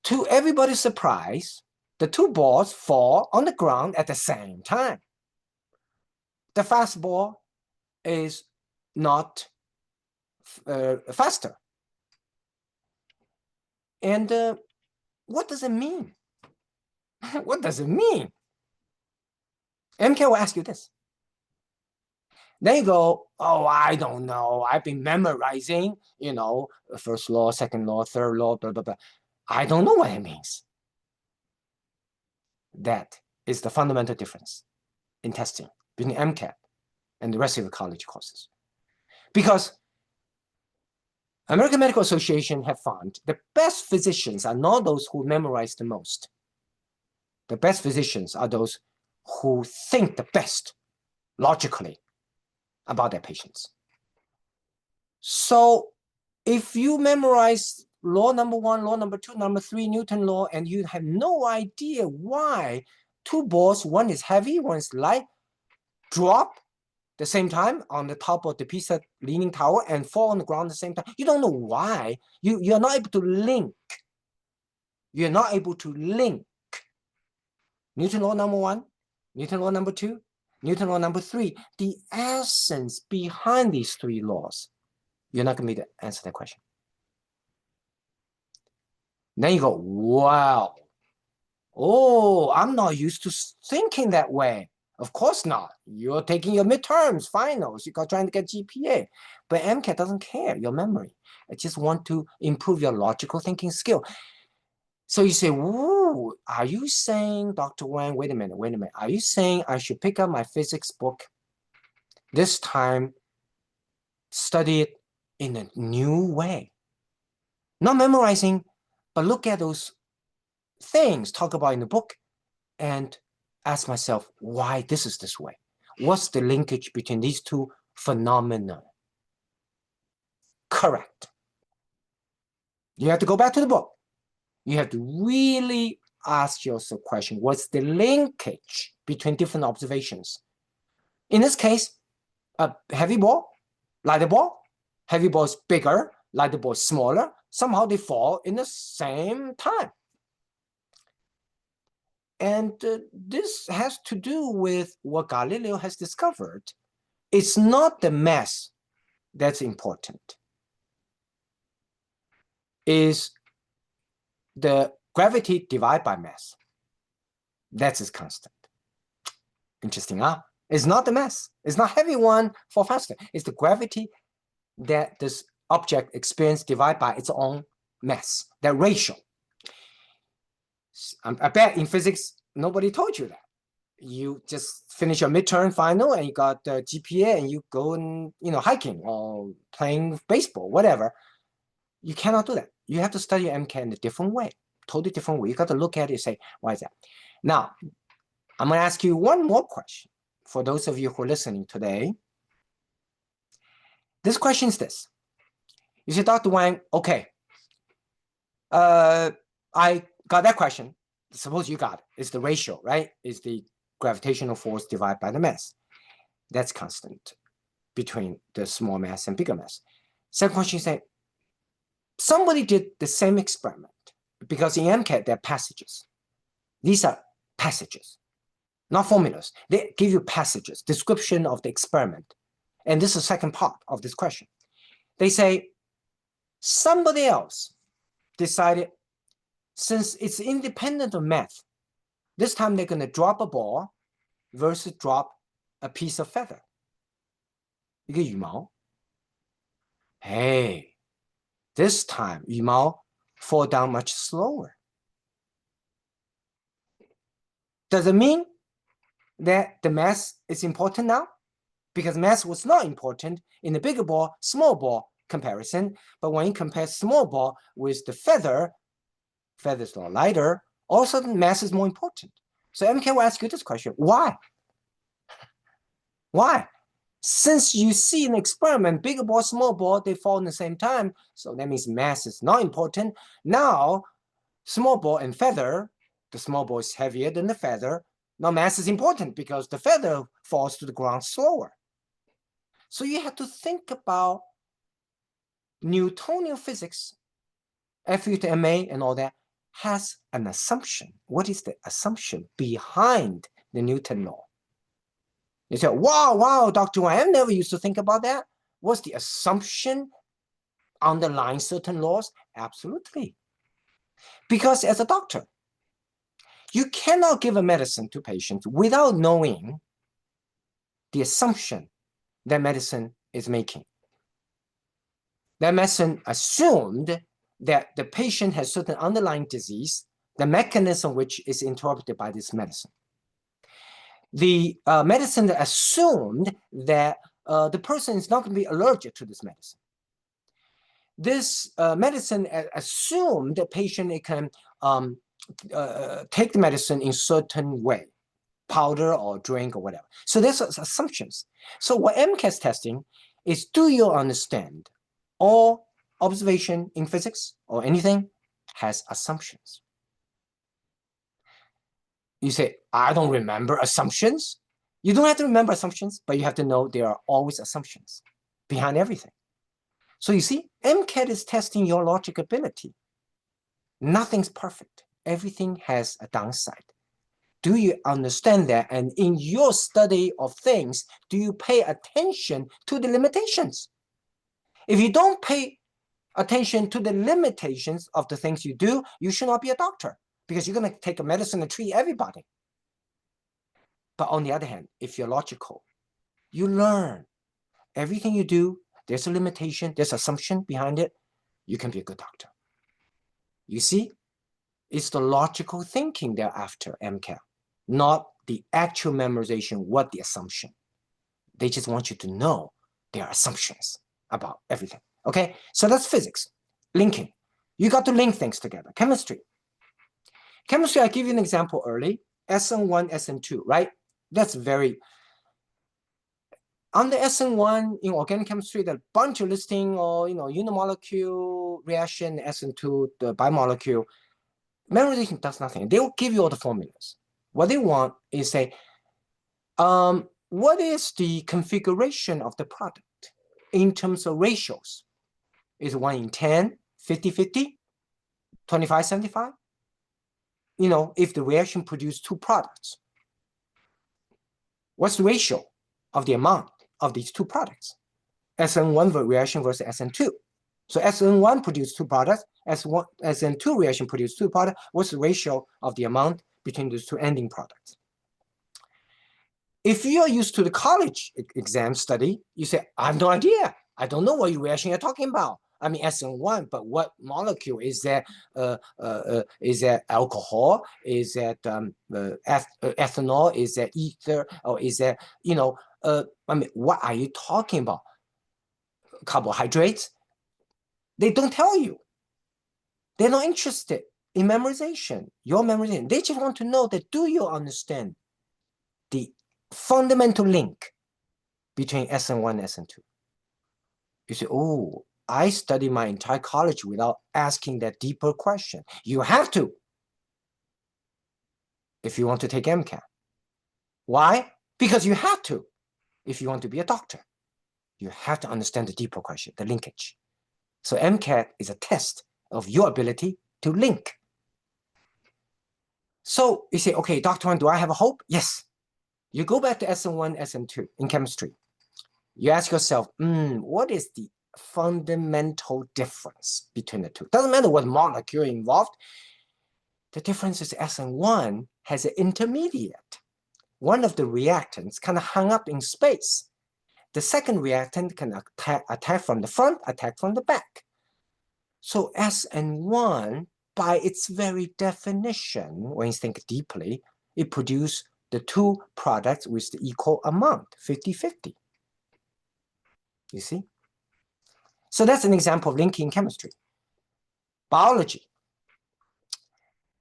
To everybody's surprise, the two balls fall on the ground at the same time. The fast ball is not faster. And what does it mean? What does it mean? MCAT will ask you this. Then you go, oh, I don't know. I've been memorizing, first law, second law, third law, blah, blah, blah. I don't know what it means. That is the fundamental difference in testing between MCAT and the rest of the college courses. Because American Medical Association have found the best physicians are not those who memorize the most. The best physicians are those who think the best logically about their patients. So if you memorize law number 1, law number 2, number 3, Newton law, and you have no idea why two balls, one is heavy, one is light, drop the same time on the top of the Pisa leaning tower and fall on the ground at the same time. You don't know why. You're not able to link. You're not able to link Newton law number 1, Newton law number 2, Newton law number 3, the essence behind these three laws. You're not going to be able to answer that question. Then you go, wow. Oh, I'm not used to thinking that way. Of course not. You're taking your midterms, finals. You're trying to get GPA. But MCAT doesn't care your memory. It just want to improve your logical thinking skill. So you say, whoa, are you saying, Dr. Wang, wait a minute. Are you saying I should pick up my physics book, this time study it in a new way? Not memorizing, but look at those things talk about in the book and ask myself why this is this way. What's the linkage between these two phenomena? Correct. You have to go back to the book. You have to really ask yourself a question. What's the linkage between different observations? In this case, a heavy ball, lighter ball. Heavy ball is bigger, lighter ball is smaller. Somehow they fall in the same time. And this has to do with what Galileo has discovered. It's not the mass that's important. It's the gravity divided by mass. That's its constant. Interesting, huh? It's not the mass. It's not heavy one fall faster. It's the gravity that this object experiences divided by its own mass, that ratio. I bet in physics, nobody told you that. You just finish your midterm final and you got the GPA and you go and, hiking or playing baseball, whatever. You cannot do that. You have to study MCAT in a different way, totally different way. You got to look at it and say, why is that? Now, I'm going to ask you one more question for those of you who are listening today. This question is this. You say, Dr. Wang, okay, I got that question. Suppose you got it. It's the ratio, right? It's the gravitational force divided by the mass. That's constant between the small mass and bigger mass. Second question, you say, somebody did the same experiment because in MCAT, there are passages. These are passages, not formulas. They give you passages, description of the experiment. And this is the second part of this question. They say, somebody else decided, since it's independent of math, this time they're going to drop a ball versus drop a piece of feather. 一个羽毛. Hey, this time 羽毛 fall down much slower. Does it mean that the mass is important now? Because mass was not important in the bigger ball, small ball comparison. But when you compare small ball with the feather, feathers are lighter, all of a sudden mass is more important. So MCAT will ask you this question, why? Why? Since you see an experiment, bigger ball, small ball, they fall in the same time. So that means mass is not important. Now, small ball and feather, the small ball is heavier than the feather. Now mass is important because the feather falls to the ground slower. So you have to think about Newtonian physics, FU to MA and all that, has an assumption. What is the assumption behind the Newton law? You say, wow, Dr. Wang, I never used to think about that. What's the assumption underlying certain laws? Absolutely. Because as a doctor, you cannot give a medicine to patients without knowing the assumption that medicine is making. That medicine assumed that the patient has certain underlying disease, the mechanism which is interpreted by this medicine. The medicine assumed that the person is not going to be allergic to this medicine. This medicine assumed the patient can take the medicine in certain way, powder or drink or whatever. So there's assumptions. So what MCAT testing is, do you understand all observation in physics or anything has assumptions? You say, I don't remember assumptions. You don't have to remember assumptions, but you have to know there are always assumptions behind everything. So you see, MCAT is testing your logic ability. Nothing's perfect. Everything has a downside. Do you understand that? And in your study of things, do you pay attention to the limitations? If you don't pay attention to the limitations of the things you do, you should not be a doctor, because you're going to take a medicine and treat everybody. But on the other hand, if you're logical, you learn. Everything you do, there's a limitation, there's assumption behind it, you can be a good doctor. You see, it's the logical thinking they're after, MCAT, not the actual memorization, what the assumption. They just want you to know there are assumptions about everything. Okay, so that's physics, linking. You got to link things together. Chemistry. Chemistry, I give you an example early, SN1, SN2, right? That's very, under SN1 in organic chemistry, there are a bunch of listing or, unimolecule reaction, SN2, the bimolecule. Memorization does nothing. They will give you all the formulas. What they want is say, what is the configuration of the product in terms of ratios? Is it 1 in 10, 50-50, 25-75? If the reaction produces two products, what's the ratio of the amount of these two products? SN1 reaction versus SN2. So SN1 produced two products, SN2 reaction produced two products. What's the ratio of the amount between those two ending products? If you are used to the college exam study, you say, I have no idea. I don't know what reaction you're talking about. I mean, SN1, but what molecule? Is that alcohol? Is that ethanol? Is that ether? Or is that, what are you talking about? Carbohydrates? They don't tell you. They're not interested in memorization, your memorization. They just want to know that, do you understand the fundamental link between SN1 and SN2? You say, oh, I studied my entire college without asking that deeper question. You have to, if you want to take MCAT. Why? Because you have to. If you want to be a doctor, you have to understand the deeper question, the linkage. So MCAT is a test of your ability to link. So you say, okay, Dr. Wang, do I have a hope? Yes. You go back to SN1, SN2 in chemistry. You ask yourself, what is the fundamental difference between the two? Doesn't matter what molecule involved. The difference is SN1 has an intermediate. One of the reactants kind of hung up in space. The second reactant can attack from the front, attack from the back. So SN1, by its very definition, when you think deeply, it produces the two products with the equal amount, 50-50. You see? So that's an example of linking chemistry. Biology.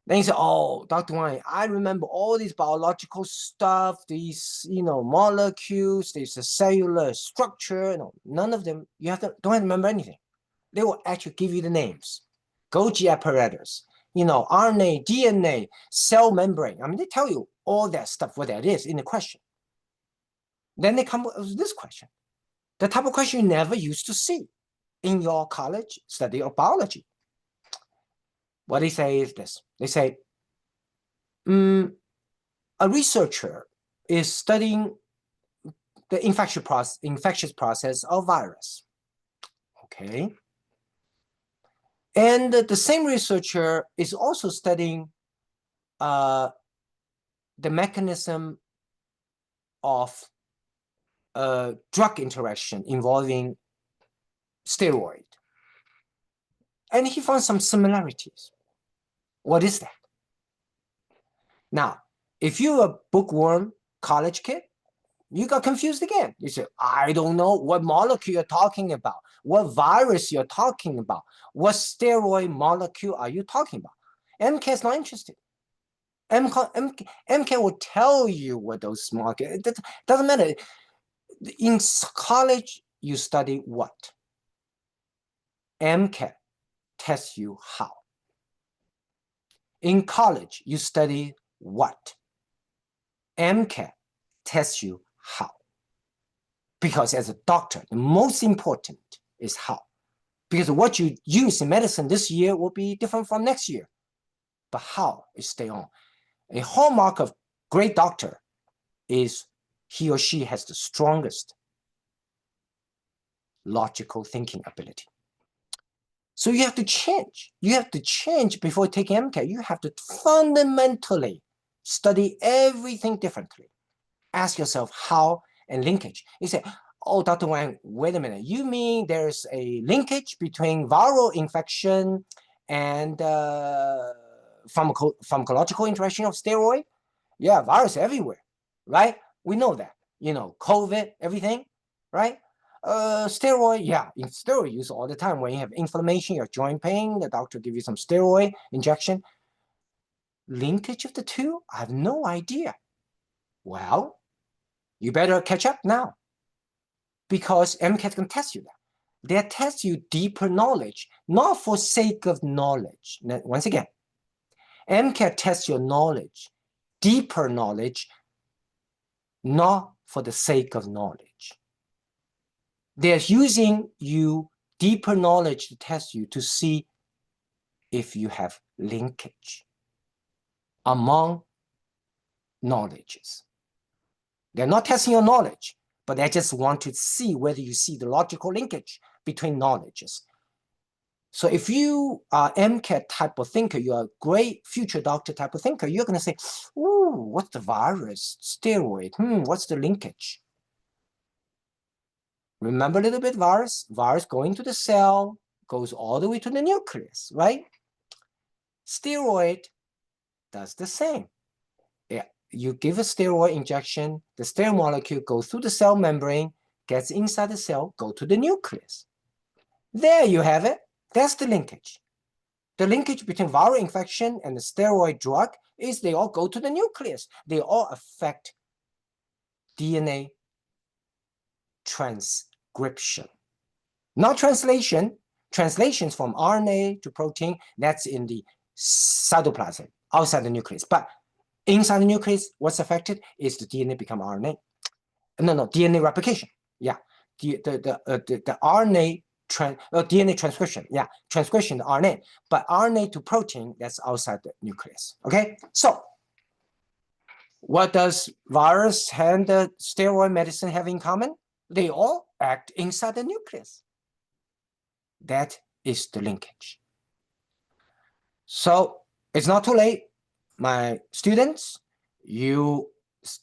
Then you say, oh, Dr. Wang, I remember all these biological stuff, these, molecules, there's a cellular structure. No, none of them, don't remember anything. They will actually give you the names. Golgi apparatus, RNA, DNA, cell membrane. I mean, they tell you all that stuff, what that is in the question. Then they come with this question. The type of question you never used to see in your college study of biology. What they say is this. They say, a researcher is studying the infectious process of virus. Okay. And the same researcher is also studying the mechanism of drug interaction involving steroid. And he found some similarities. What is that? Now, if you're a bookworm college kid, you got confused again. You say, I don't know what molecule you're talking about, what virus you're talking about, what steroid molecule are you talking about? MCAT is not interested. MCAT will tell you what those molecules, it doesn't matter. In college, you study what? MCAT tests you how. In college, you study what? MCAT tests you how. Because as a doctor, the most important is how. Because what you use in medicine this year will be different from next year. But how is stay on. A hallmark of great doctor is he or she has the strongest logical thinking ability. So you have to change. You have to change before taking MCAT. You have to fundamentally study everything differently. Ask yourself how and linkage. You say, oh, Dr. Wang, wait a minute. You mean there's a linkage between viral infection and pharmacological interaction of steroid? Yeah, virus everywhere, right? We know that. COVID, everything, right? Steroid, yeah, steroid use all the time. When you have inflammation, your joint pain, the doctor give you some steroid injection. Linkage of the two? I have no idea. Well, you better catch up now, because MCAT can test you that. They test you deeper knowledge, not for sake of knowledge. Once again, MCAT tests your knowledge, deeper knowledge, not for the sake of knowledge. They're using you deeper knowledge to test you to see if you have linkage among knowledges. They're not testing your knowledge, but they just want to see whether you see the logical linkage between knowledges. So if you are MCAT type of thinker, you're a great future doctor type of thinker, you're going to say, ooh, what's the virus? Steroid. What's the linkage? Remember a little bit virus? Virus going to the cell, goes all the way to the nucleus, right? Steroid does the same. Yeah, you give a steroid injection, the steroid molecule goes through the cell membrane, gets inside the cell, go to the nucleus. There you have it. That's the linkage. The linkage between viral infection and the steroid drug is they all go to the nucleus. They all affect DNA transcription. Not translation. Translations from RNA to protein, that's in the cytoplasm, outside the nucleus. But inside the nucleus, what's affected is the DNA become RNA. No, DNA replication. Yeah, the RNA DNA transcription. Yeah, transcription to RNA. But RNA to protein, that's outside the nucleus. Okay, so what does virus and the steroid medicine have in common? They all act inside the nucleus. That is the linkage. So it's not too late. My students, you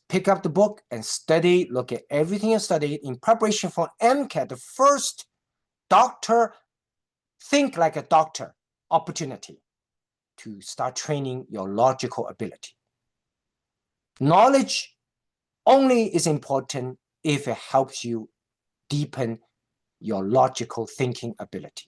pick up the book and study, look at everything you studied in preparation for MCAT, the first doctor, think like a doctor opportunity to start training your logical ability. Knowledge only is important if it helps you deepen your logical thinking ability.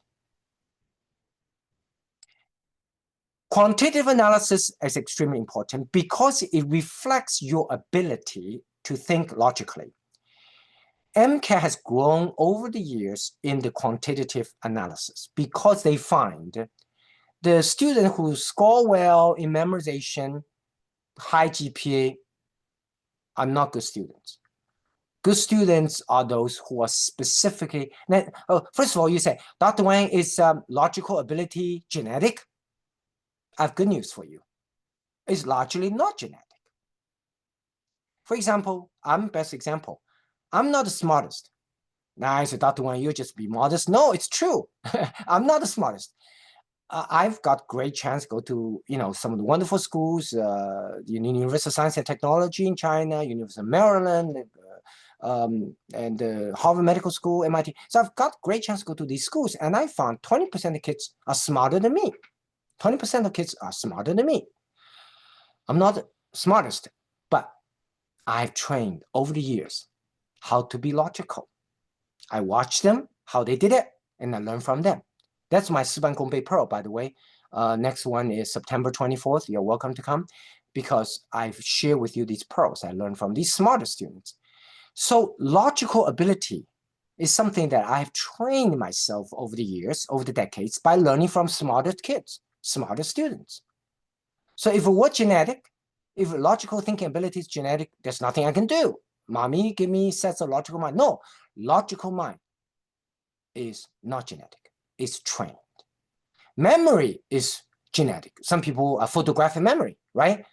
Quantitative analysis is extremely important because it reflects your ability to think logically. MCAT has grown over the years in the quantitative analysis because they find the students who score well in memorization, high GPA, are not good students. Good students are those who are specifically, first of all, you say, Dr. Wang, is logical ability genetic? I have good news for you. It's largely not genetic. For example, I'm best example. I'm not the smartest. Now I say, Dr. Wang, you just be modest. No, it's true. I'm not the smartest. I've got great chance to go to some of the wonderful schools, the University of Science and Technology in China, University of Maryland, and Harvard Medical School, MIT. So I've got great chance to go to these schools, and I found 20% of kids are smarter than me. 20% of kids are smarter than me. I'm not the smartest, but I've trained over the years how to be logical. I watched them, how they did it, and I learned from them. That's my 事半功倍 Pearl, by the way. Next one is September 24th. You're welcome to come because I've shared with you these pearls I learned from these smarter students. So logical ability is something that I've trained myself over the years, over the decades, by learning from smarter kids, smarter students. So if it were genetic, if logical thinking ability is genetic, there's nothing I can do. Mommy, give me sets of logical mind. No, logical mind is not genetic. It's trained. Memory is genetic. Some people are photographic memory, right?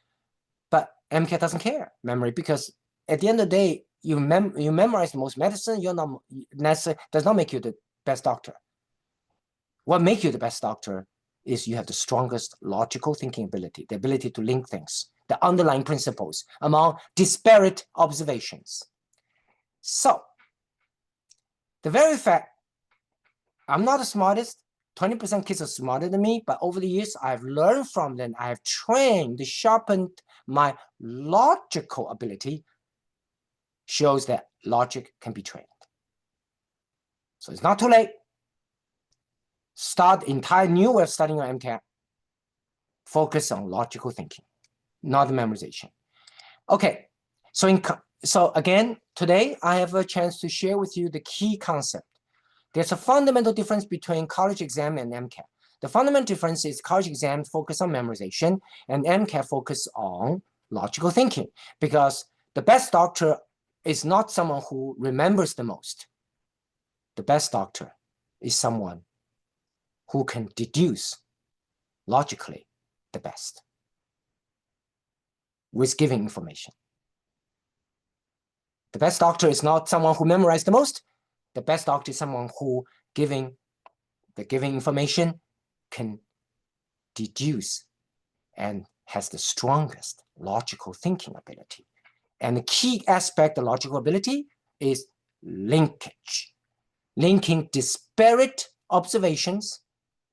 But MCAT doesn't care memory because at the end of the day, you memorize the most medicine. You're not necessarily does not make you the best doctor. What makes you the best doctor is you have the strongest logical thinking ability, the ability to link things, the underlying principles among disparate observations. So the very fact I'm not the smartest, 20% kids are smarter than me, but over the years, I've learned from them. I've trained, sharpened my logical ability, shows that logic can be trained. So it's not too late. Start entire new way of studying your MCAT. Focus on logical thinking, not memorization. Okay, so again, today I have a chance to share with you the key concept. There's a fundamental difference between college exam and MCAT. The fundamental difference is college exam focus on memorization and MCAT focus on logical thinking, because the best doctor is not someone who remembers the most. The best doctor is someone who can deduce logically the best with giving information. The best doctor is not someone who memorized the most. The best doctor is someone who giving information can deduce and has the strongest logical thinking ability. And the key aspect of logical ability is linkage, linking disparate observations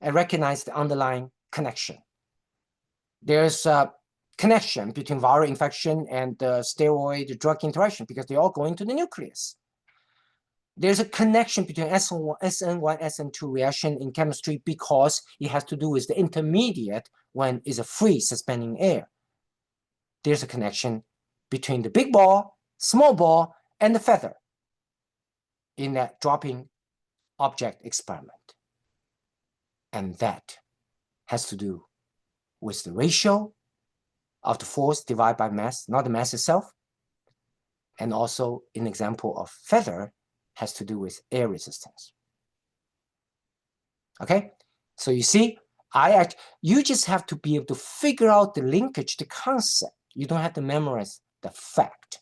and recognize the underlying connection. There's a connection between viral infection and steroid drug interaction because they all go into the nucleus. There's a connection between SN1, SN2 reaction in chemistry because it has to do with the intermediate when it's a free suspending air. There's a connection between the big ball, small ball, and the feather in that dropping object experiment. And that has to do with the ratio of the force divided by mass, not the mass itself. And also an example of feather has to do with air resistance. Okay, so you see, you just have to be able to figure out the linkage, the concept. You don't have to memorize the fact.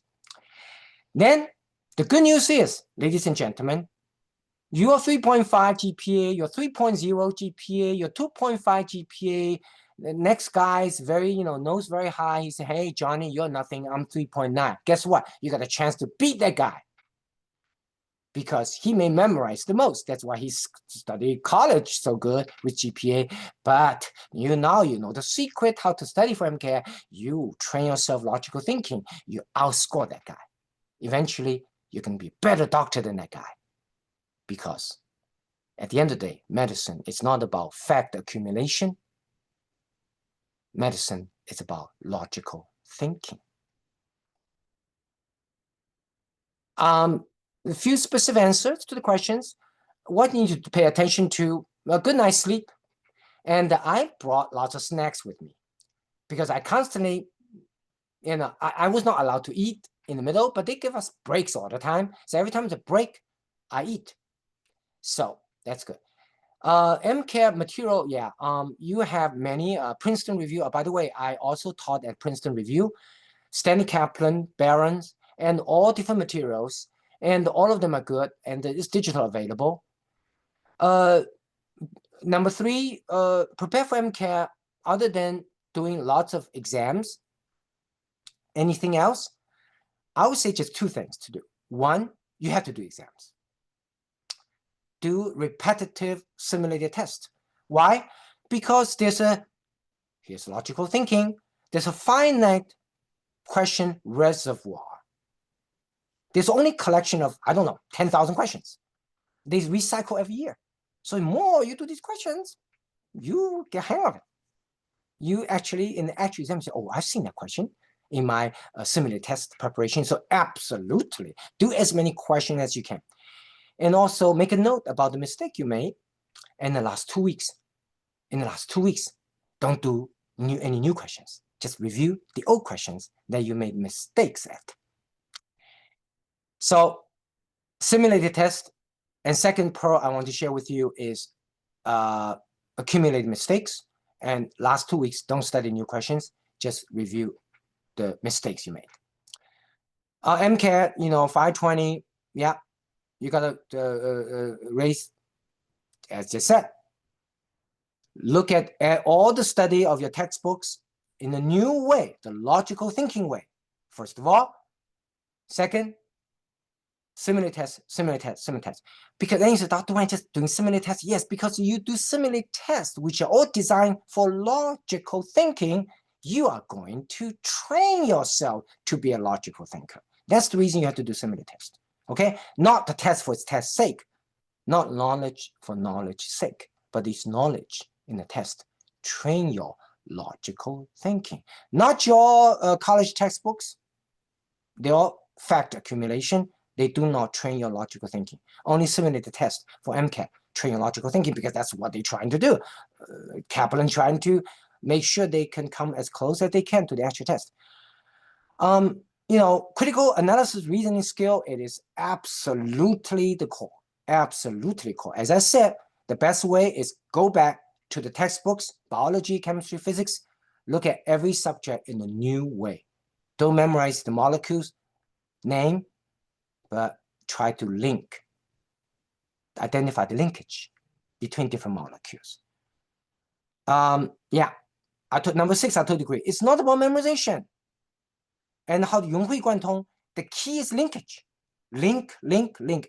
Then the good news is, ladies and gentlemen, your 3.5 GPA, your 3.0 GPA, your 2.5 GPA, the next guy is very, nose very high. He said, hey, Johnny, you're nothing. I'm 3.9. Guess what? You got a chance to beat that guy because he may memorize the most. That's why he studied college so good with GPA. But now you know the secret how to study for MCAT. You train yourself logical thinking. You outscore that guy. Eventually, you can be a better doctor than that guy. Because at the end of the day, medicine is not about fact accumulation. medicine is about logical thinking. A few specific answers to the questions. What you need to pay attention to: a good night's sleep. And I brought lots of snacks with me because I constantly, I was not allowed to eat in the middle, but they give us breaks all the time. So every time there's a break, I eat. So that's good. MCAT material, yeah. You have many Princeton Review. By the way, I also taught at Princeton Review, Stanley Kaplan, Barron's, and all different materials. And all of them are good, and it's digital available. Number 3, prepare for MCAT other than doing lots of exams. Anything else? I would say just 2 things to do. 1, you have to do exams. Do repetitive simulated tests. Why? Because here's logical thinking, there's a finite question reservoir. There's only collection of, 10,000 questions. They recycle every year. So the more you do these questions, you get hang of it. You actually, in the actual exam, say, oh, I've seen that question in my simulated test preparation. So absolutely, do as many questions as you can. And also make a note about the mistake you made in the last 2 weeks. In the last 2 weeks, don't do any new questions. Just review the old questions that you made mistakes at. So simulated test. And second pearl I want to share with you is accumulated mistakes. And last 2 weeks, don't study new questions. Just review the mistakes you made. MCAT, 520, yeah, you got to raise, as just said. Look at all the study of your textbooks in a new way, the logical thinking way. First of all. Second, simulated test. Because then you say, Dr. Wang, just doing simulated tests? Yes, because you do simulated tests, which are all designed for logical thinking, you are going to train yourself to be a logical thinker. That's the reason you have to do simulated tests. Okay? Not the test for its test's sake, not knowledge for knowledge's sake, but it's knowledge in the test. Train your logical thinking. Not your college textbooks. They're all fact accumulation. They do not train your logical thinking. Only simulated test for MCAT train your logical thinking because that's what they're trying to do. Kaplan trying to make sure they can come as close as they can to the actual test. Critical analysis reasoning skill, it is absolutely the core. Absolutely core. As I said, the best way is go back to the textbooks, biology, chemistry, physics, look at every subject in a new way. Don't memorize the molecules name, but try to identify the linkage between different molecules. Number 6, I totally agree. It's not about memorization. And how to 融会贯通, the key is linkage. Link.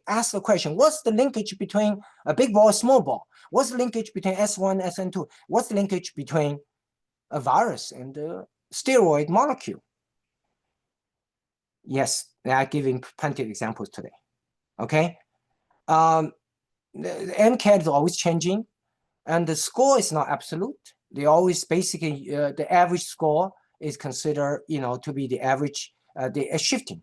Ask the question, what's the linkage between a big ball and a small ball? What's the linkage between S1 and SN2? What's the linkage between a virus and a steroid molecule? Yes, they are giving plenty of examples today. Okay? The MCAT is always changing, and the score is not absolute. They always basically, the average score is considered, to be the average, they are shifting.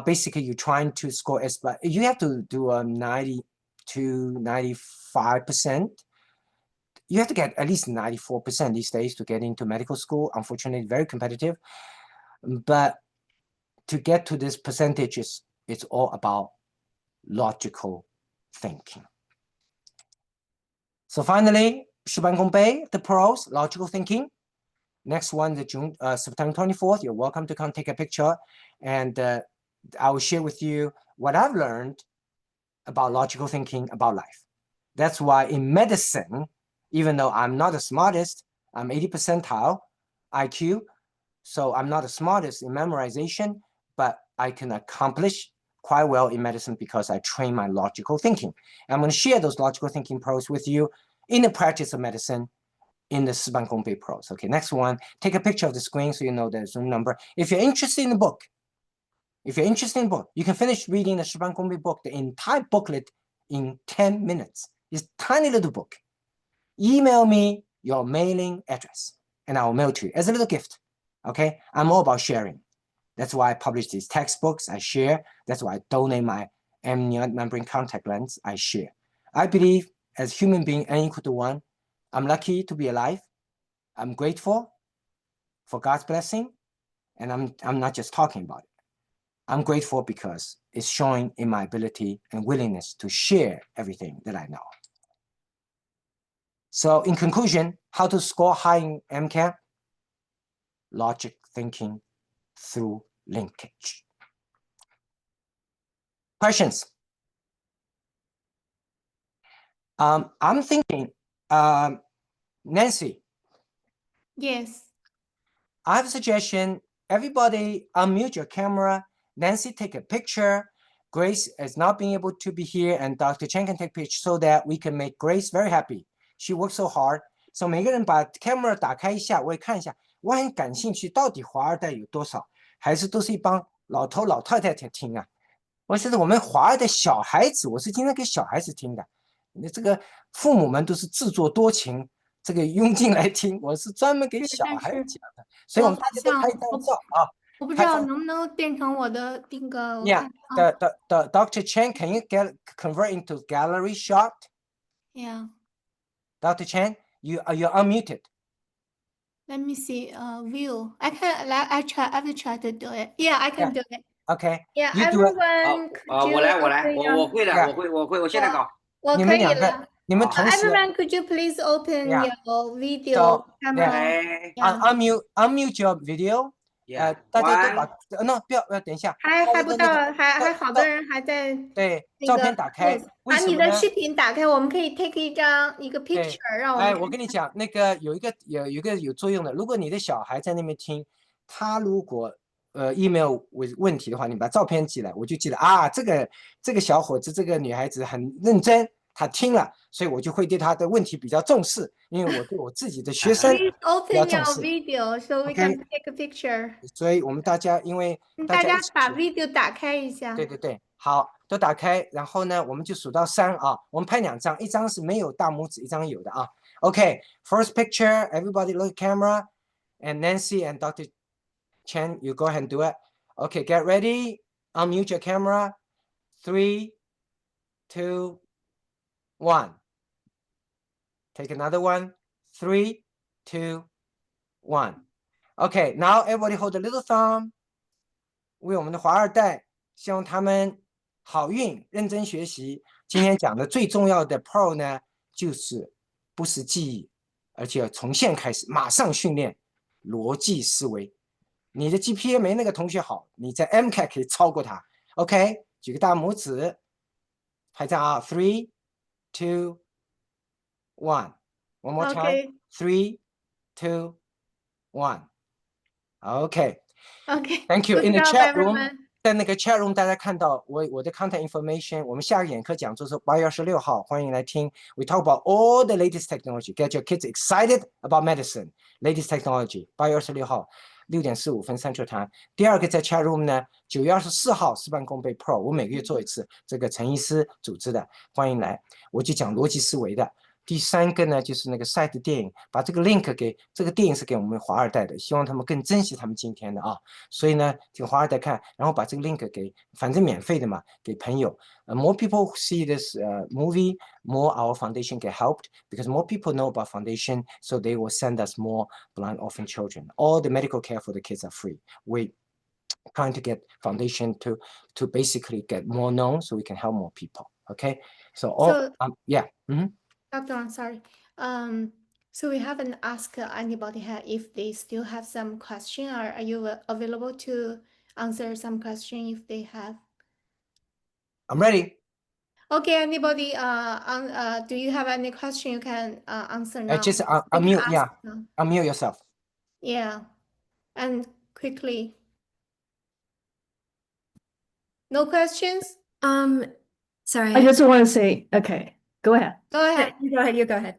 Basically, you're trying to score you have to do a 90 to 95%. You have to get at least 94% these days to get into medical school. Unfortunately, very competitive. But to get to this percentage, it's all about logical thinking. So finally, 事半功倍, the pros, logical thinking. Next one, September 24th, you're welcome to come take a picture. And I will share with you what I've learned about logical thinking about life. That's why in medicine, even though I'm not the smartest, I'm 80 percentile IQ, so I'm not the smartest in memorization, but I can accomplish quite well in medicine because I train my logical thinking. And I'm going to share those logical thinking pros with you in the practice of medicine in the 事半功倍pros. Okay, next one, take a picture of the screen so you know the Zoom number. If you're interested in the book, you can finish reading the 事半功倍 book, the entire booklet, in 10 minutes. It's a tiny little book. Email me your mailing address, and I will mail to you as a little gift. Okay, I'm all about sharing. That's why I publish these textbooks. I share. That's why I donate my amniotic membrane contact lens. I share. I believe as human being n equal to 1, I'm lucky to be alive. I'm grateful for God's blessing, and I'm not just talking about it. I'm grateful because it's showing in my ability and willingness to share everything that I know. So in conclusion, how to score high in MCAT? Logic thinking through linkage. Questions? I'm thinking, Nancy. Yes. I have a suggestion. Everybody unmute your camera. Nancy, take a picture. Grace is not being able to be here, and Dr. Chen can take a picture so that we can make Grace very happy. She works so hard. So 每个人把 camera 打开一下，我也看一下。我很感兴趣，到底华二代有多少？还是都是一帮老头老太太在听啊？我是我们华二代小孩子，我是经常给小孩子听的。那这个父母们都是自作多情，这个拥进来听，我是专门给小孩讲的。所以我们大家都拍一张照啊。我不知道能不能变成我的那个。Yeah, the Dr. Chen, can you convert into gallery shot? Yeah. Dr. Chen, you're unmuted. Let me see. View. I will try to do it. Yeah, I can do it. Okay. Yeah, you do it. everyone. 我来，我会的，我会，我现在搞。我可以了。你们同时。Everyone, could you please open your video So, camera? Unmute your video. 大家都把不要等一下，还不到，还好多人还在。对，照片打开，把你的视频打开，我们可以 take 一个 picture， 让我们。我跟你讲，那个有一个有作用的，如果你的小孩在那边听，他如果email 问题的话，你把照片寄来，我就记得啊，这个小伙子，这个女孩子很认真。他听了，所以我就会对他的问题比较重视，因为我对我自己的学生比较重视。Please open your video so we can take a picture. 所以我们大家因为大家把 video 打开一下。对，好，都打开，然后呢，我们就数到3啊，我们拍2张，一张是没有大拇指，一张有的啊。Okay, first picture, everybody look at camera, and Nancy and Dr. Chen, you go ahead and do it. Okay, get ready. Unmute your camera. 3, 2, 1. Take another one. 3, 2, 1. Okay, now everybody hold a little thumb. 为我们的华二代，希望他们好运，认真学习。今天讲的最重要的 Pro 呢，就是不是记忆，而且要从现开始，马上训练逻辑思维。你的 GPA 没那个同学好，你在 MCAT 可以超过他。OK， 举个大拇指，拍照啊 ，3, 2, 1. One more time. 3, 2, 1. Okay. Thank you. In the chat room, 在那个 chat room 大家看到我的 contact information。我们下个眼科讲座是8月26号，欢迎来听。We talk about all the latest technology. Get your kids excited about medicine. Latest technology. 8月26号6点45分Central Time。第二个在 chat room 呢，9月24号事半功倍 Pro， 我每个月做一次，这个陈医师组织的，欢迎来。我就讲逻辑思维的。第3个呢，就是那个赛的电影，把这个 link 给这个电影是给我们华二代的，希望他们更珍惜他们今天的啊。所以呢，请华二代看，然后把这个 link 给，反正免费的嘛，给朋友。More people see this movie, more our foundation get helped because more people know about foundation, so they will send us more blind orphan children. All the medical care for the kids are free. We trying to get foundation to basically get more known, so we can help more people. Okay, so yeah. Doctor, I'm sorry. So we haven't asked anybody if they still have some question. Are you available to answer some question if they have? I'm ready. Okay, anybody? Do you have any question you can answer now? Just unmute. Yeah, unmute yourself. Yeah, and quickly. No questions? Sorry. I just want to say, okay, go ahead. Go ahead. You go ahead.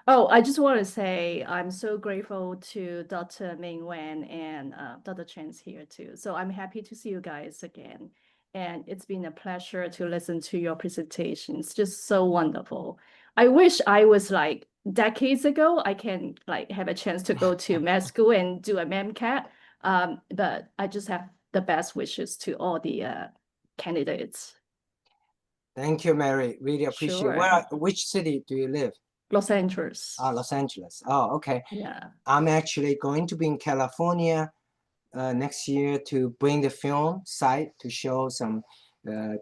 Oh, I just want to say I'm so grateful to Dr. Ming Wen and Dr. Chen's here too. So I'm happy to see you guys again. And it's been a pleasure to listen to your presentation. It's just so wonderful. I wish I was like decades ago, I can like have a chance to go to med school and do a MCAT. But I just have the best wishes to all the candidates. Thank you, Mary. Really appreciate. Sure. Which city do you live? Los Angeles. Los Angeles. Oh, okay. Yeah. I'm actually going to be in California next year to bring the film site to show some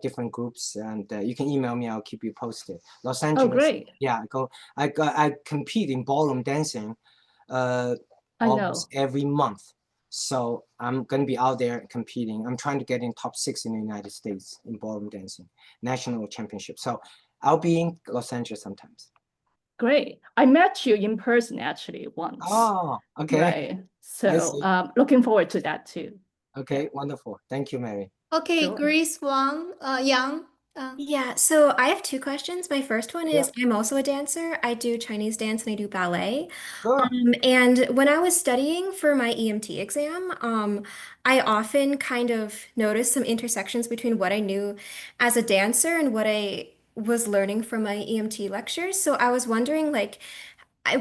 different groups, and you can email me. I'll keep you posted. Los Angeles. Oh, great. Yeah, I compete in ballroom dancing almost every month. So I'm going to be out there competing. I'm trying to get in top 6 in the United States in ballroom dancing, national championship. So I'll be in Los Angeles sometimes. Great. I met you in person actually once. Oh, okay. Right. So looking forward to that too. Okay, wonderful. Thank you, Mary. Okay, Sure. Grace Wang, Yang. Yeah, so I have 2 questions. My first one is I'm also a dancer. I do Chinese dance and I do ballet. Sure. And when I was studying for my EMT exam, I often kind of noticed some intersections between what I knew as a dancer and what I was learning from my EMT lectures. So I was wondering, like,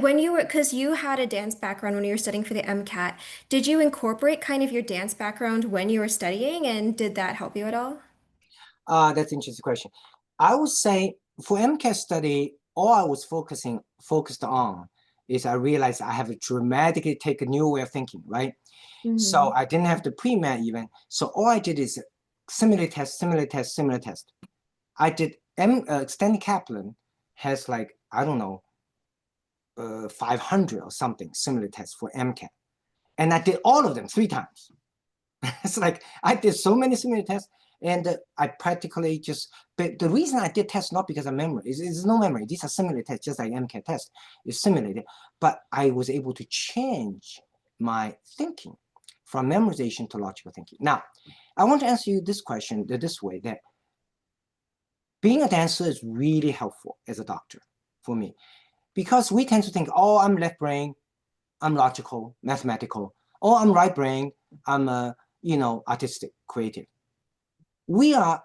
when you were, because you had a dance background when you were studying for the MCAT, did you incorporate kind of your dance background when you were studying, and did that help you at all? That's an interesting question. I would say for MCAT study, all I was focused on is I realized I have to dramatically take a new way of thinking, right? So I didn't have the pre-med even. So all I did is simulate test. I did Stanley Kaplan has like, I don't know, 500 or something simulate tests for MCAT. And I did all of them 3 times. It's like I did so many simulate tests. And I practically just, but the reason I did tests not because of memory, it's no memory. These are simulated tests, just like MCAT test is simulated. But I was able to change my thinking from memorization to logical thinking. Now, I want to answer you this question this way, that being a dancer is really helpful as a doctor for me. Because we tend to think, oh, I'm left brain, I'm logical, mathematical. Oh, I'm right brain, I'm artistic, creative. We are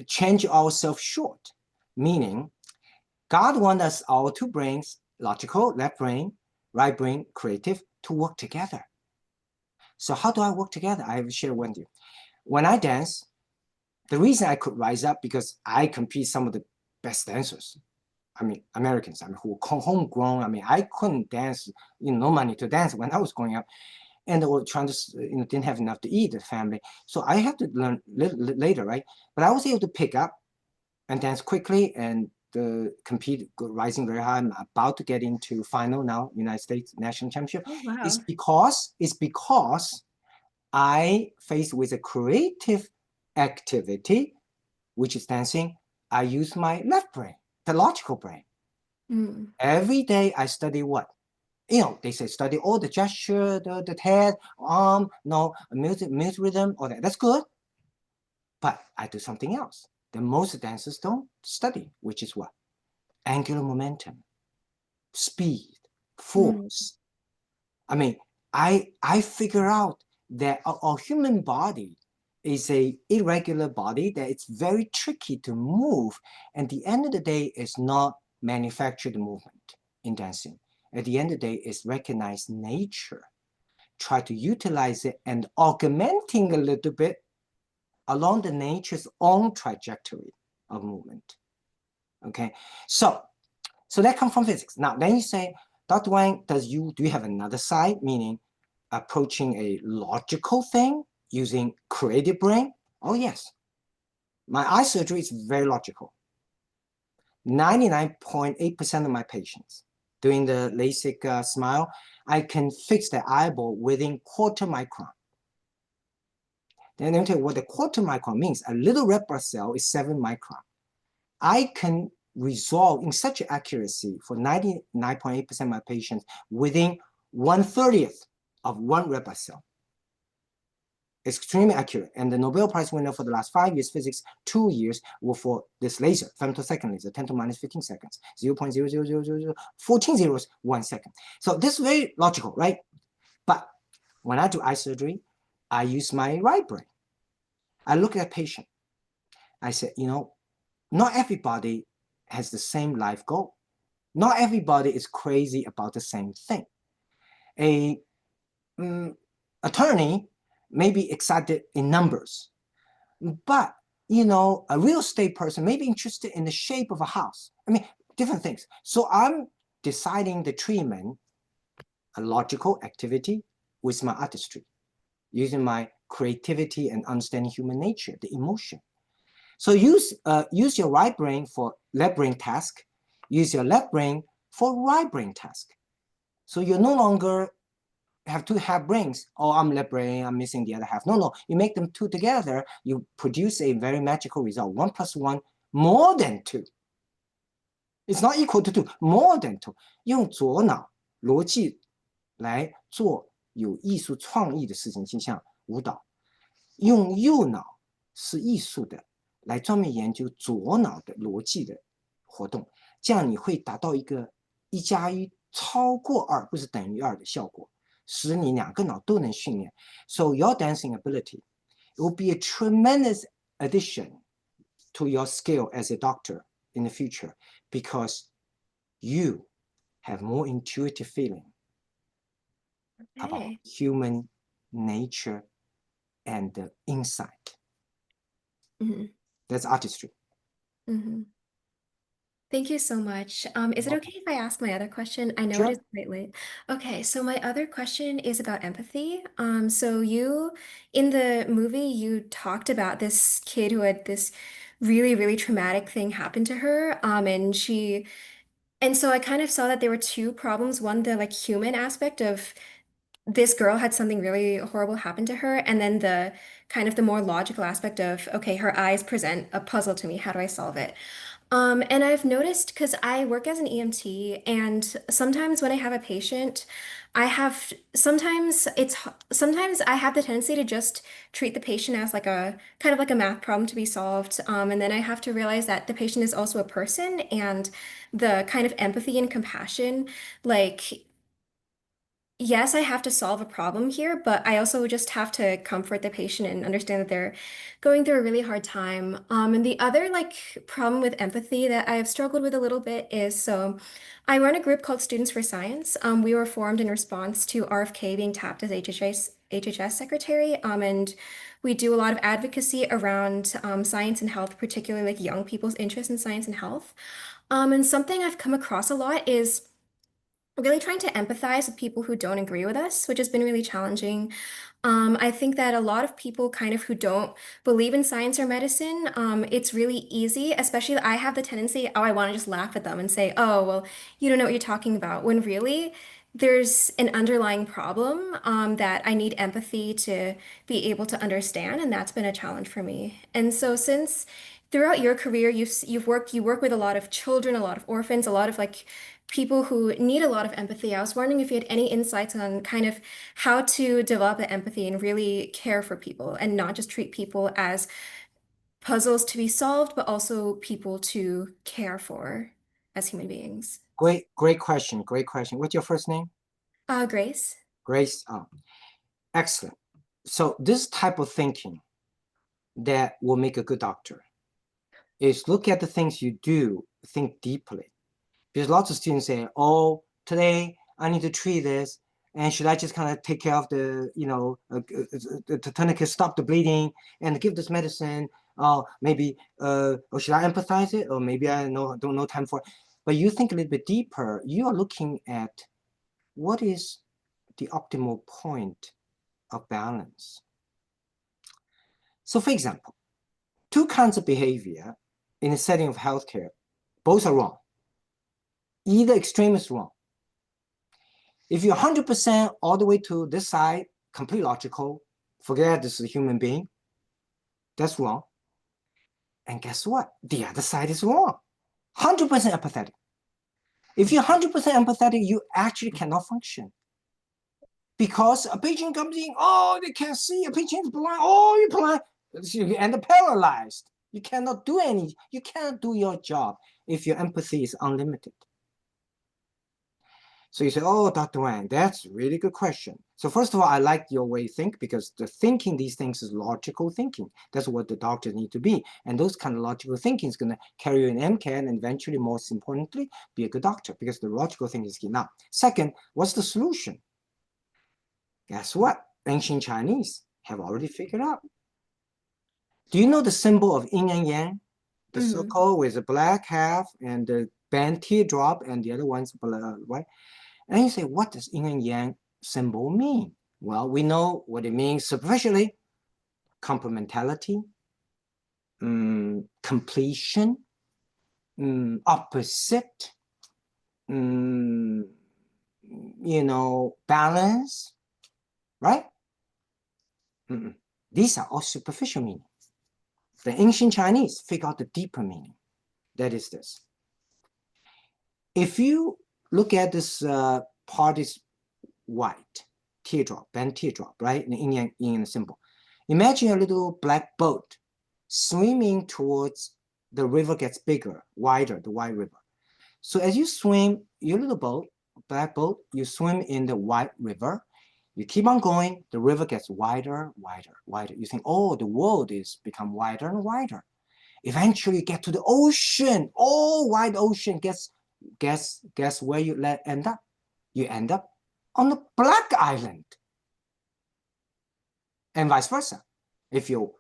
change ourselves short, meaning God wants us, our 2 brains, logical, left brain, right brain, creative, to work together. So how do I work together? I will share with you. When I dance, the reason I could rise up because I compete some of the best dancers. I mean, Americans, who are homegrown. I couldn't dance, no money to dance when I was growing up. And they were trying to, didn't have enough to eat, the family. So I had to learn later, right? But I was able to pick up and dance quickly and compete, rising very high. I'm about to get into final now, United States National Championship. Oh, wow. It's because I faced with a creative activity, which is dancing. I use my left brain, the logical brain. Every day I study what? They say study all the gesture, the head, arm, music rhythm, all that. That's good. But I do something else that most dancers don't study, which is what? Angular momentum, speed, force. I figure out that our human body is a irregular body, that it's very tricky to move. And at the end of the day, it's not manufactured movement in dancing. At the end of the day, it's recognized nature. Try to utilize it and augmenting a little bit along the nature's own trajectory of movement. Okay, so that comes from physics. Now, then you say, Dr. Wang, do you have another side, meaning approaching a logical thing using creative brain? Oh, yes. My eye surgery is very logical. 99.8% of my patients doing the LASIK smile, I can fix the eyeball within quarter micron. Then let me tell you what the quarter micron means. A little red blood cell is 7 micron. I can resolve in such accuracy for 99.8% of my patients within 1/30th of 1 red blood cell. Extremely accurate. And the Nobel Prize winner for the last 5 years, physics, 2 years, were for this laser, femtosecond laser, 10 to minus 15 seconds, 0.00000, 14 zeros, 1 second. So this is very logical, right? But when I do eye surgery, I use my right brain. I look at a patient. I said, not everybody has the same life goal. Not everybody is crazy about the same thing. A attorney may be excited in numbers, but you know, a real estate person may be interested in the shape of a house. I mean, different things. So I'm deciding the treatment, a logical activity with my artistry, using my creativity and understanding human nature, the emotion. So use your right brain for left brain task, use your left brain for right brain task. So you no longer have two half brains. Oh, I'm left brain, I'm missing the other half. No, you make them two together, you produce a very magical result. 1 + 1 more than 2. It's not equal to 2, more than 2. 用左脑逻辑来做有艺术创意的事情，就像舞蹈。用右脑是艺术的，来专门研究左脑的逻辑的活动，这样你会达到一个1+1超过2，不是等于2的效果。使你两个脑都能训练。So your dancing ability will be a tremendous addition to your skill as a doctor in the future because you have more intuitive feeling about human nature and the insight. That's artistry. Thank you so much. Is it okay if I ask my other question? I know Sure. it is quite late. Okay, so my other question is about empathy. So you, in the movie, you talked about this kid who had this really, really traumatic thing happen to her. And so I kind of saw that there were two problems. One, the like human aspect of this girl had something really horrible happen to her, and then the kind of the more logical aspect of, okay, her eyes present a puzzle to me. How do I solve it? And I've noticed, because I work as an EMT, and sometimes when I have a patient, sometimes I have the tendency to just treat the patient as like a kind of like a math problem to be solved. And then I have to realize that the patient is also a person, and the kind of empathy and compassion, like, yes, I have to solve a problem here, but I also just have to comfort the patient and understand that they're going through a really hard time. And the other like problem with empathy that I have struggled with a little bit is, so I run a group called Students for Science. We were formed in response to RFK being tapped as HHS secretary. And we do a lot of advocacy around science and health, particularly like young people's interest in science and health. And something I've come across a lot is really trying to empathize with people who don't agree with us, which has been really challenging. I think that a lot of people kind of who don't believe in science or medicine, it's really easy, especially I have the tendency, I want to just laugh at them and say, oh, well, you don't know what you're talking about, when really there's an underlying problem that I need empathy to be able to understand, and that's been a challenge for me. And so since throughout your career, you work with a lot of children, a lot of orphans, a lot of like people who need a lot of empathy. I was wondering if you had any insights on kind of how to develop that empathy and really care for people and not just treat people as puzzles to be solved, but also people to care for as human beings. Great question. What's your first name? Grace. Grace. Excellent. So this type of thinking that will make a good doctor is look at the things you do, think deeply. Because lots of students say, oh, today I need to treat this, and should I just kind of take care of the, you know, the tourniquet, stop the bleeding, and give this medicine? Maybe, or should I empathize it? Or maybe I don't know time for it. But you think a little bit deeper, you are looking at what is the optimal point of balance. So for example, two kinds of behavior in the setting of healthcare, both are wrong. Either extreme is wrong. If you're 100% all the way to this side, complete logical, forget this is a human being, that's wrong. And guess what? The other side is wrong. 100% empathetic. If you're 100% empathetic, you actually cannot function. Because a patient comes in, oh, they can't see, a patient is blind, oh, you're blind, and paralyzed. You cannot do you cannot do your job if your empathy is unlimited. So you say, oh, Dr. Wang, that's a really good question. So first of all, I like your way to think because the thinking these things is logical thinking. That's what the doctors need to be. And those kind of logical thinking is going to carry you in MCAT and eventually, most importantly, be a good doctor because the logical thinking is key. Now, second, what's the solution? Guess what? Ancient Chinese have already figured out. Do you know the symbol of yin and yang? The circle with the black half and the bent teardrop and the other one's white. And you say, what does yin and yang symbol mean? Well, we know what it means superficially. Complementarity, completion, opposite, balance, right? These are all superficial meanings. The ancient Chinese figure out the deeper meaning. That is this. If you look at this part is white, teardrop, bent teardrop, right? The yin and symbol. Imagine a little black boat swimming towards the river gets bigger, wider, the white river. So as you swim, your little boat, black boat, you swim in the white river. You keep on going, the river gets wider, wider, wider. You think, oh, the world is become wider and wider. Eventually you get to the ocean, oh, wide ocean. Guess where you end up? You end up on the black island. And vice versa. If your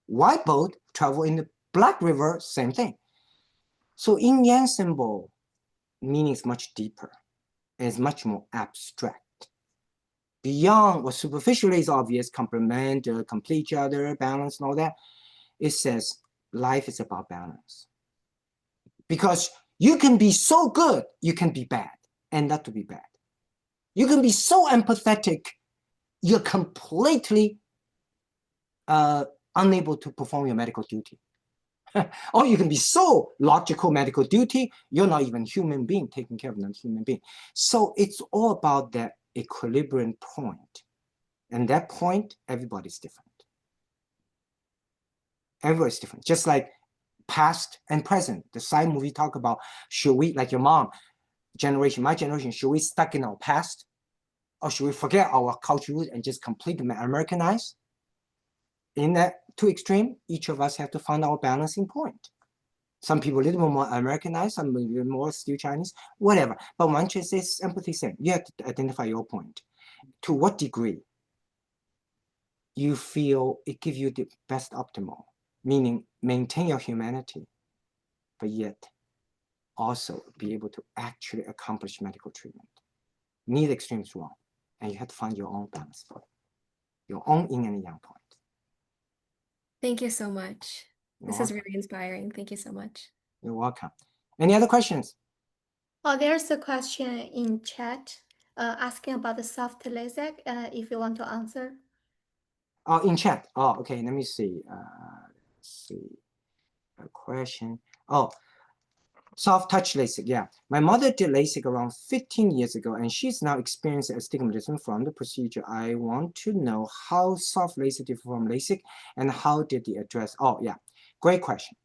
white boat travel in the black river, same thing. So yin yang symbol meaning is much deeper and is much more abstract. Beyond what superficially is obvious, complement, complete each other, balance, and all that, it says life is about balance. Because you can be so good, you can be bad, and not to be bad. You can be so empathetic, you're completely unable to perform your medical duty. Or you can be so logical medical duty, you're not even a human being taking care of another human being. So it's all about that equilibrium point. And that point, everybody's different. Everybody's different. Just like past and present. The side movie talk about, should we, like your mom generation, my generation, should we stuck in our past? Or should we forget our culture and just completely Americanize? In that two extreme, each of us have to find our balancing point. Some people a little bit more Americanized, some a little more still Chinese, whatever. But once you say empathy, same. You have to identify your point. To what degree you feel it gives you the best optimal, meaning maintain your humanity, but yet also be able to actually accomplish medical treatment. Neither extreme is wrong. And you have to find your own balance point, your own yin and yang point. Thank you so much. This is really inspiring. Thank you so much. You're welcome. Any other questions? Oh, there's a question in chat asking about the soft LASIK, if you want to answer. Oh, in chat. Oh, okay. Let me see. Let's see. A question. Oh, soft touch LASIK. Yeah. My mother did LASIK around 15 years ago, and she's now experiencing astigmatism from the procedure. I want to know how soft LASIK differs from LASIK and how did they address? Oh, yeah. Great question.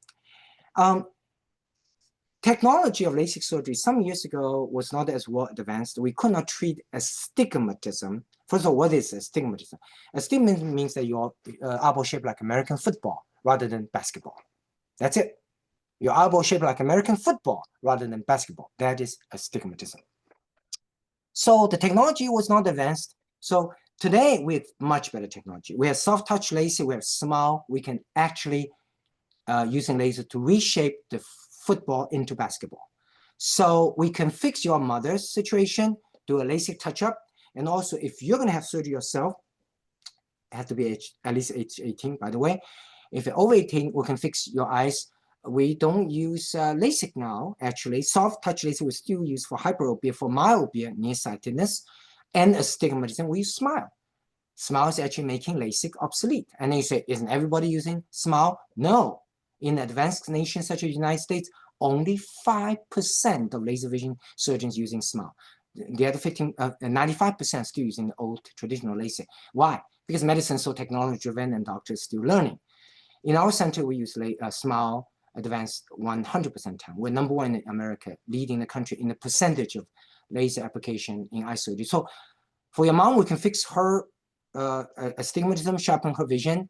Technology of LASIK surgery some years ago was not as well advanced. We could not treat astigmatism. First of all, what is astigmatism? Astigmatism means that your eyeball shaped like American football rather than basketball. That's it. Your eyeball shaped like American football rather than basketball. That is astigmatism. So the technology was not advanced. So today we have much better technology. We have soft touch LASIK. We have smile. We can actually using laser to reshape the football into basketball. So we can fix your mother's situation, do a LASIK touch-up, and also if you're going to have surgery yourself, it has to be at least age 18, by the way. If you're over 18, we can fix your eyes. We don't use LASIK now, actually. Soft touch LASIK we still use for hyperopia, for myopia, nearsightedness, and astigmatism. We use SMILE. SMILE is actually making LASIK obsolete. And then you say, isn't everybody using SMILE? No. In advanced nations such as the United States, only 5% of laser vision surgeons using SMILE. The other 95% still using the old traditional LASIK. Why? Because medicine is so technology-driven and doctors still learning. In our center, we use SMILE advanced 100% time. We're #1 in America, leading the country in the percentage of laser application in eye surgery. So for your mom, we can fix her astigmatism, sharpen her vision.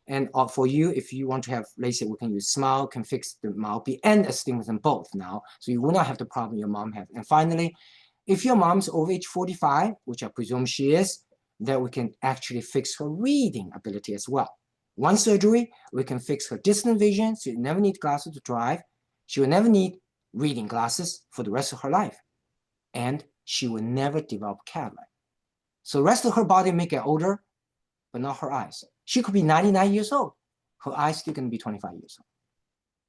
And for you, if you want to have LASIK, we can use SMILE, can fix the myopia and astigmatism both now. So you will not have the problem your mom has. And finally, if your mom's over age 45, which I presume she is, then we can actually fix her reading ability as well. One surgery, we can fix her distant vision. So you never need glasses to drive. She will never need reading glasses for the rest of her life. And she will never develop cataract. So the rest of her body may get older, but not her eyes. She could be 99 years old. Her eyes still going to be 25 years old.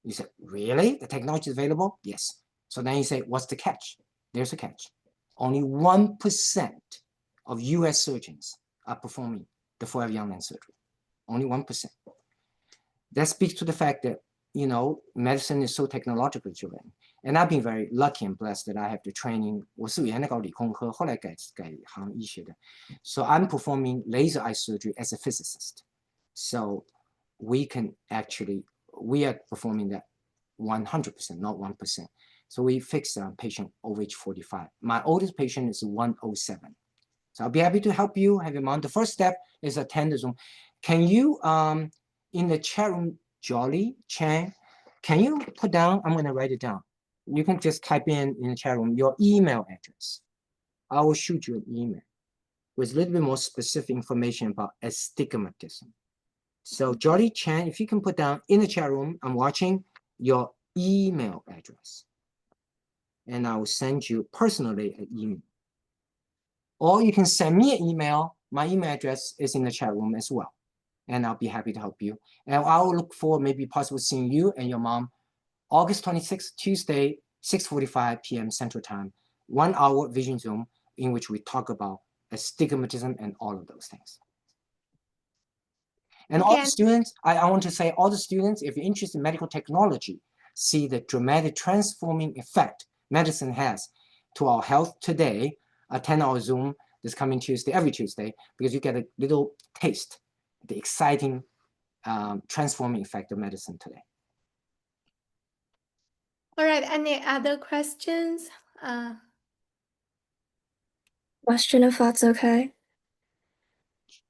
You say, really? The technology is available? Yes. So then you say, what's the catch? There's a catch. Only 1% of US surgeons are performing the forever young man surgery. Only 1%. That speaks to the fact that, you know, medicine is so technologically driven. And I've been very lucky and blessed that I have the training. 我是原来搞理工科，后来改行医学的。So I'm performing laser eye surgery as a physicist. So we are performing that 100%, not 1%. So we fix a patient over age 45. My oldest patient is 107. So I'll be happy to help you have your mom. The first step is attend the Zoom. Can you, in the chat room, Jolly Chang, can you put down, I'm going to write it down. You can just type in the chat room your email address. I will shoot you an email with a little bit more specific information about astigmatism. So Jolly Chan, if you can put down in the chat room, I'm watching your email address. And I will send you personally an email. Or you can send me an email. My email address is in the chat room as well. And I'll be happy to help you. And I will look forward maybe possibly seeing you and your mom August 26th, Tuesday, 6:45 p.m. Central Time, 1 hour vision Zoom in which we talk about astigmatism and all of those things. And all the students, I want to say all the students, if you're interested in medical technology, see the dramatic transforming effect medicine has to our health today, a 10-hour Zoom this coming Tuesday, every Tuesday, because you get a little taste of the exciting transforming effect of medicine today. All right, any other questions? Question if that's okay.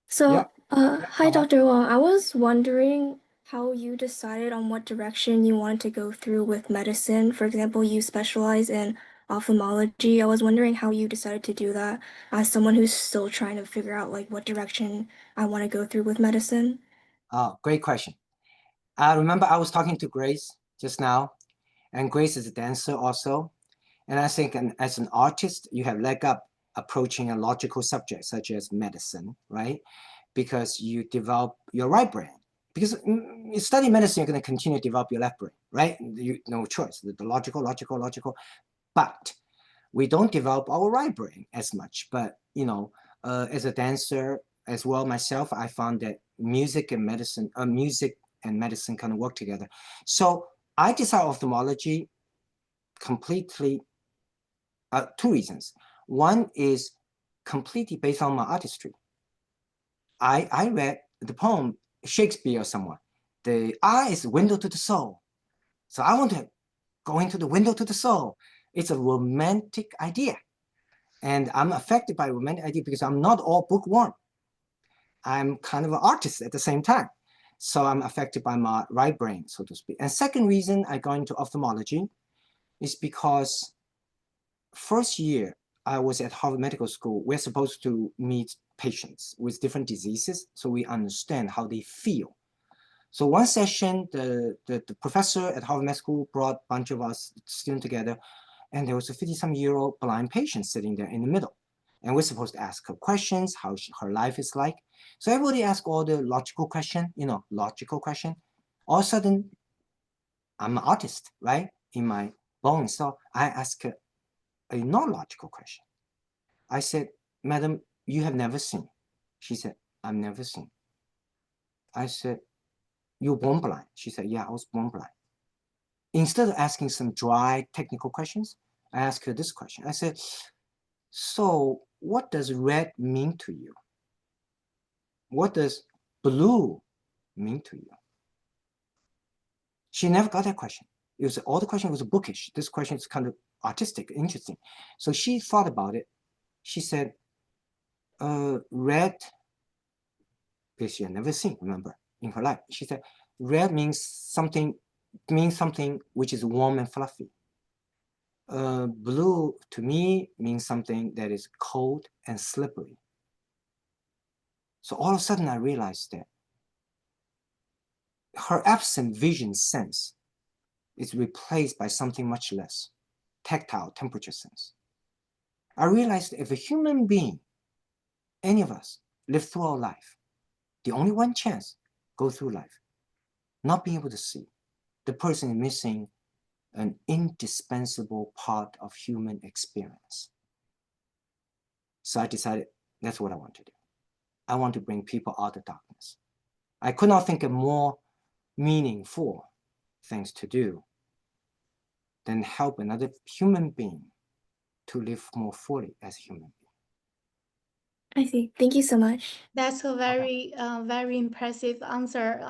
So, hi, Dr. Wong. I was wondering how you decided on what direction you wanted to go through with medicine. For example, you specialize in ophthalmology. I was wondering how you decided to do that as someone who's still trying to figure out like what direction I want to go through with medicine. Oh, great question. I remember I was talking to Grace just now, and Grace is a dancer also. And I think as an artist, you have leg up approaching a logical subject such as medicine, right? Because you develop your right brain. Because you study medicine, you're going to continue to develop your left brain, right? No choice, the logical. But we don't develop our right brain as much. But, you know, as a dancer as well myself, I found that music and medicine kind of work together. So I decided ophthalmology completely, two reasons. One is completely based on my artistry. I read the poem Shakespeare or someone. The eye is the window to the soul. So I want to go into the window to the soul. It's a romantic idea. And I'm affected by romantic idea because I'm not all bookworm. I'm kind of an artist at the same time. So I'm affected by my right brain, so to speak. And second reason I got into ophthalmology is because first year I was at Harvard Medical School. We're supposed to meet patients with different diseases so we understand how they feel. So one session, the professor at Harvard Medical School brought a bunch of us students together, and there was a 50-some-year-old blind patient sitting there in the middle. And we're supposed to ask her questions, how her life is like. So everybody asked all the logical question, logical question. All of a sudden, I'm an artist, right? In my bones. So I asked her a non-logical question. I said, Madam, you have never seen. She said, I've never seen. I said, you were born blind. She said, yeah, I was born blind. Instead of asking some dry technical questions, I asked her this question. I said, so what does red mean to you? What does blue mean to you? She never got that question. all the question was bookish. This question is kind of artistic, interesting. So she thought about it. She said, red, because she had never seen, remember, in her life. She said, red means something which is warm and fluffy. Blue to me means something that is cold and slippery. So all of a sudden I realized that her absent vision sense is replaced by something much less, tactile temperature sense. I realized if a human being, any of us, live through our life, the only one chance, go through life, not being able to see, the person is missing an indispensable part of human experience. So I decided that's what I want to do. I want to bring people out of darkness. I could not think of more meaningful things to do than help another human being to live more fully as a human being. I see. Thank you so much. That's a very, very impressive answer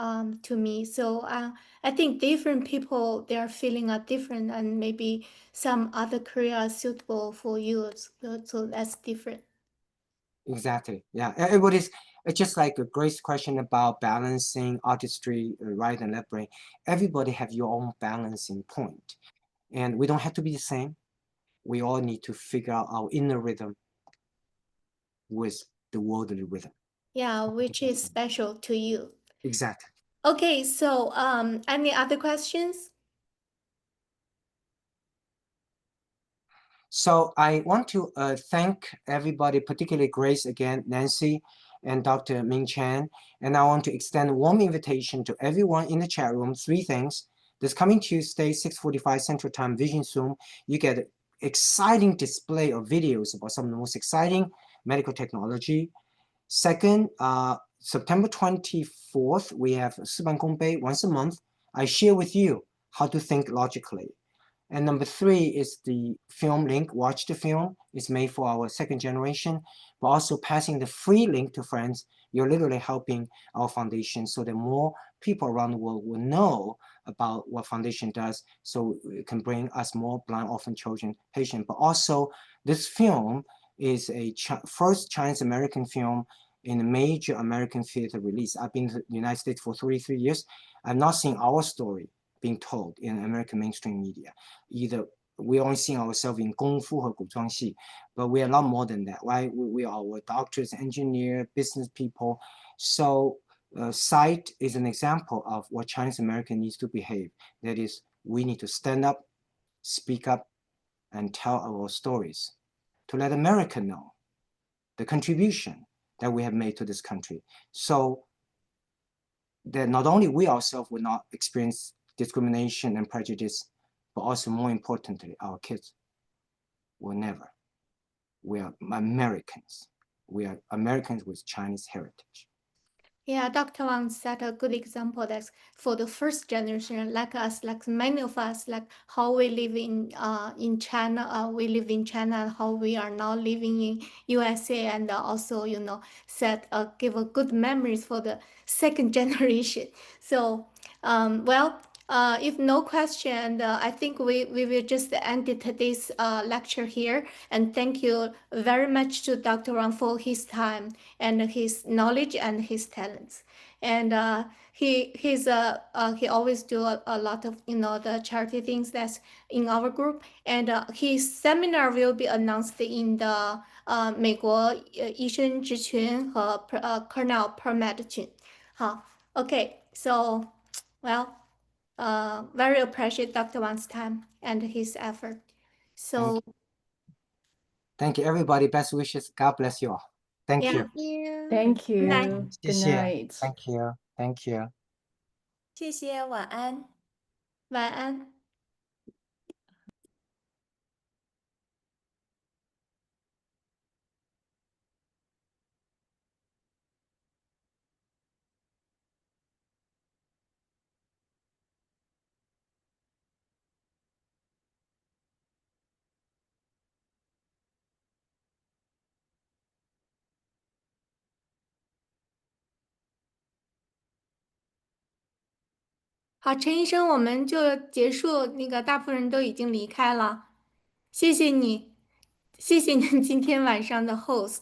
to me. So I think different people, their feeling are different, and maybe some other career are suitable for you. So that's different. Exactly. Yeah. Everybody's, it's just like a great question about balancing artistry, right and left brain. Everybody have your own balancing point. And we don't have to be the same. We all need to figure out our inner rhythm with the worldly rhythm. Yeah, which is special to you. Exactly. Okay, so any other questions? So I want to thank everybody, particularly Grace again, Nancy, and Dr. Ming Chen. And I want to extend a warm invitation to everyone in the chat room. 3 things. This coming Tuesday, 6:45 Central Time, Vision Zoom, you get an exciting display of videos about some of the most exciting medical technology. Second, September 24th, we have 事半功倍 once a month. I share with you how to think logically. And number 3 is the film link. Watch the film. It's made for our 2nd generation, but also passing the free link to friends. You're literally helping our foundation so that more people around the world will know about what foundation does, so it can bring us more blind orphan children patients. But also, this film is a first Chinese American film in a major American theater release. I've been to the United States for 33 years. I've not seen our story being told in American mainstream media. Either we only see ourselves in 功夫和古装戏, but we're a lot more than that, right? We are doctors, engineers, business people. So sight is an example of what Chinese American needs to behave. That is, we need to stand up, speak up, and tell our stories to let America know the contribution that we have made to this country, so that not only we ourselves will not experience discrimination and prejudice, but also more importantly, our kids will never. We are Americans. We are Americans with Chinese heritage. Yeah, Dr. Wang set a good example that for the first generation, like us, like many of us, like how we live in China, we live in China, and how we are now living in USA, and also, you know, give a good memories for the 2nd generation. So, well, if no question, I think we will just end today's lecture here. And thank you very much to Dr. Wang for his time and his knowledge and his talents. And he always do a lot of, you know, the charity things that's in our group. And his seminar will be announced in the 美国医生之群和Cornell ProMed 群。好 ，OK, so well. Very appreciate Dr. Wang's time and his effort. So thank you, everybody. Best wishes. God bless you all. Thank yeah. you. Thank Good night. you. Good 谢谢 night. Thank you. Thank you. 谢谢，晚安。晚安。好，陈医生，我们就结束，那个大部分人都已经离开了，谢谢你，谢谢您今天晚上的 host。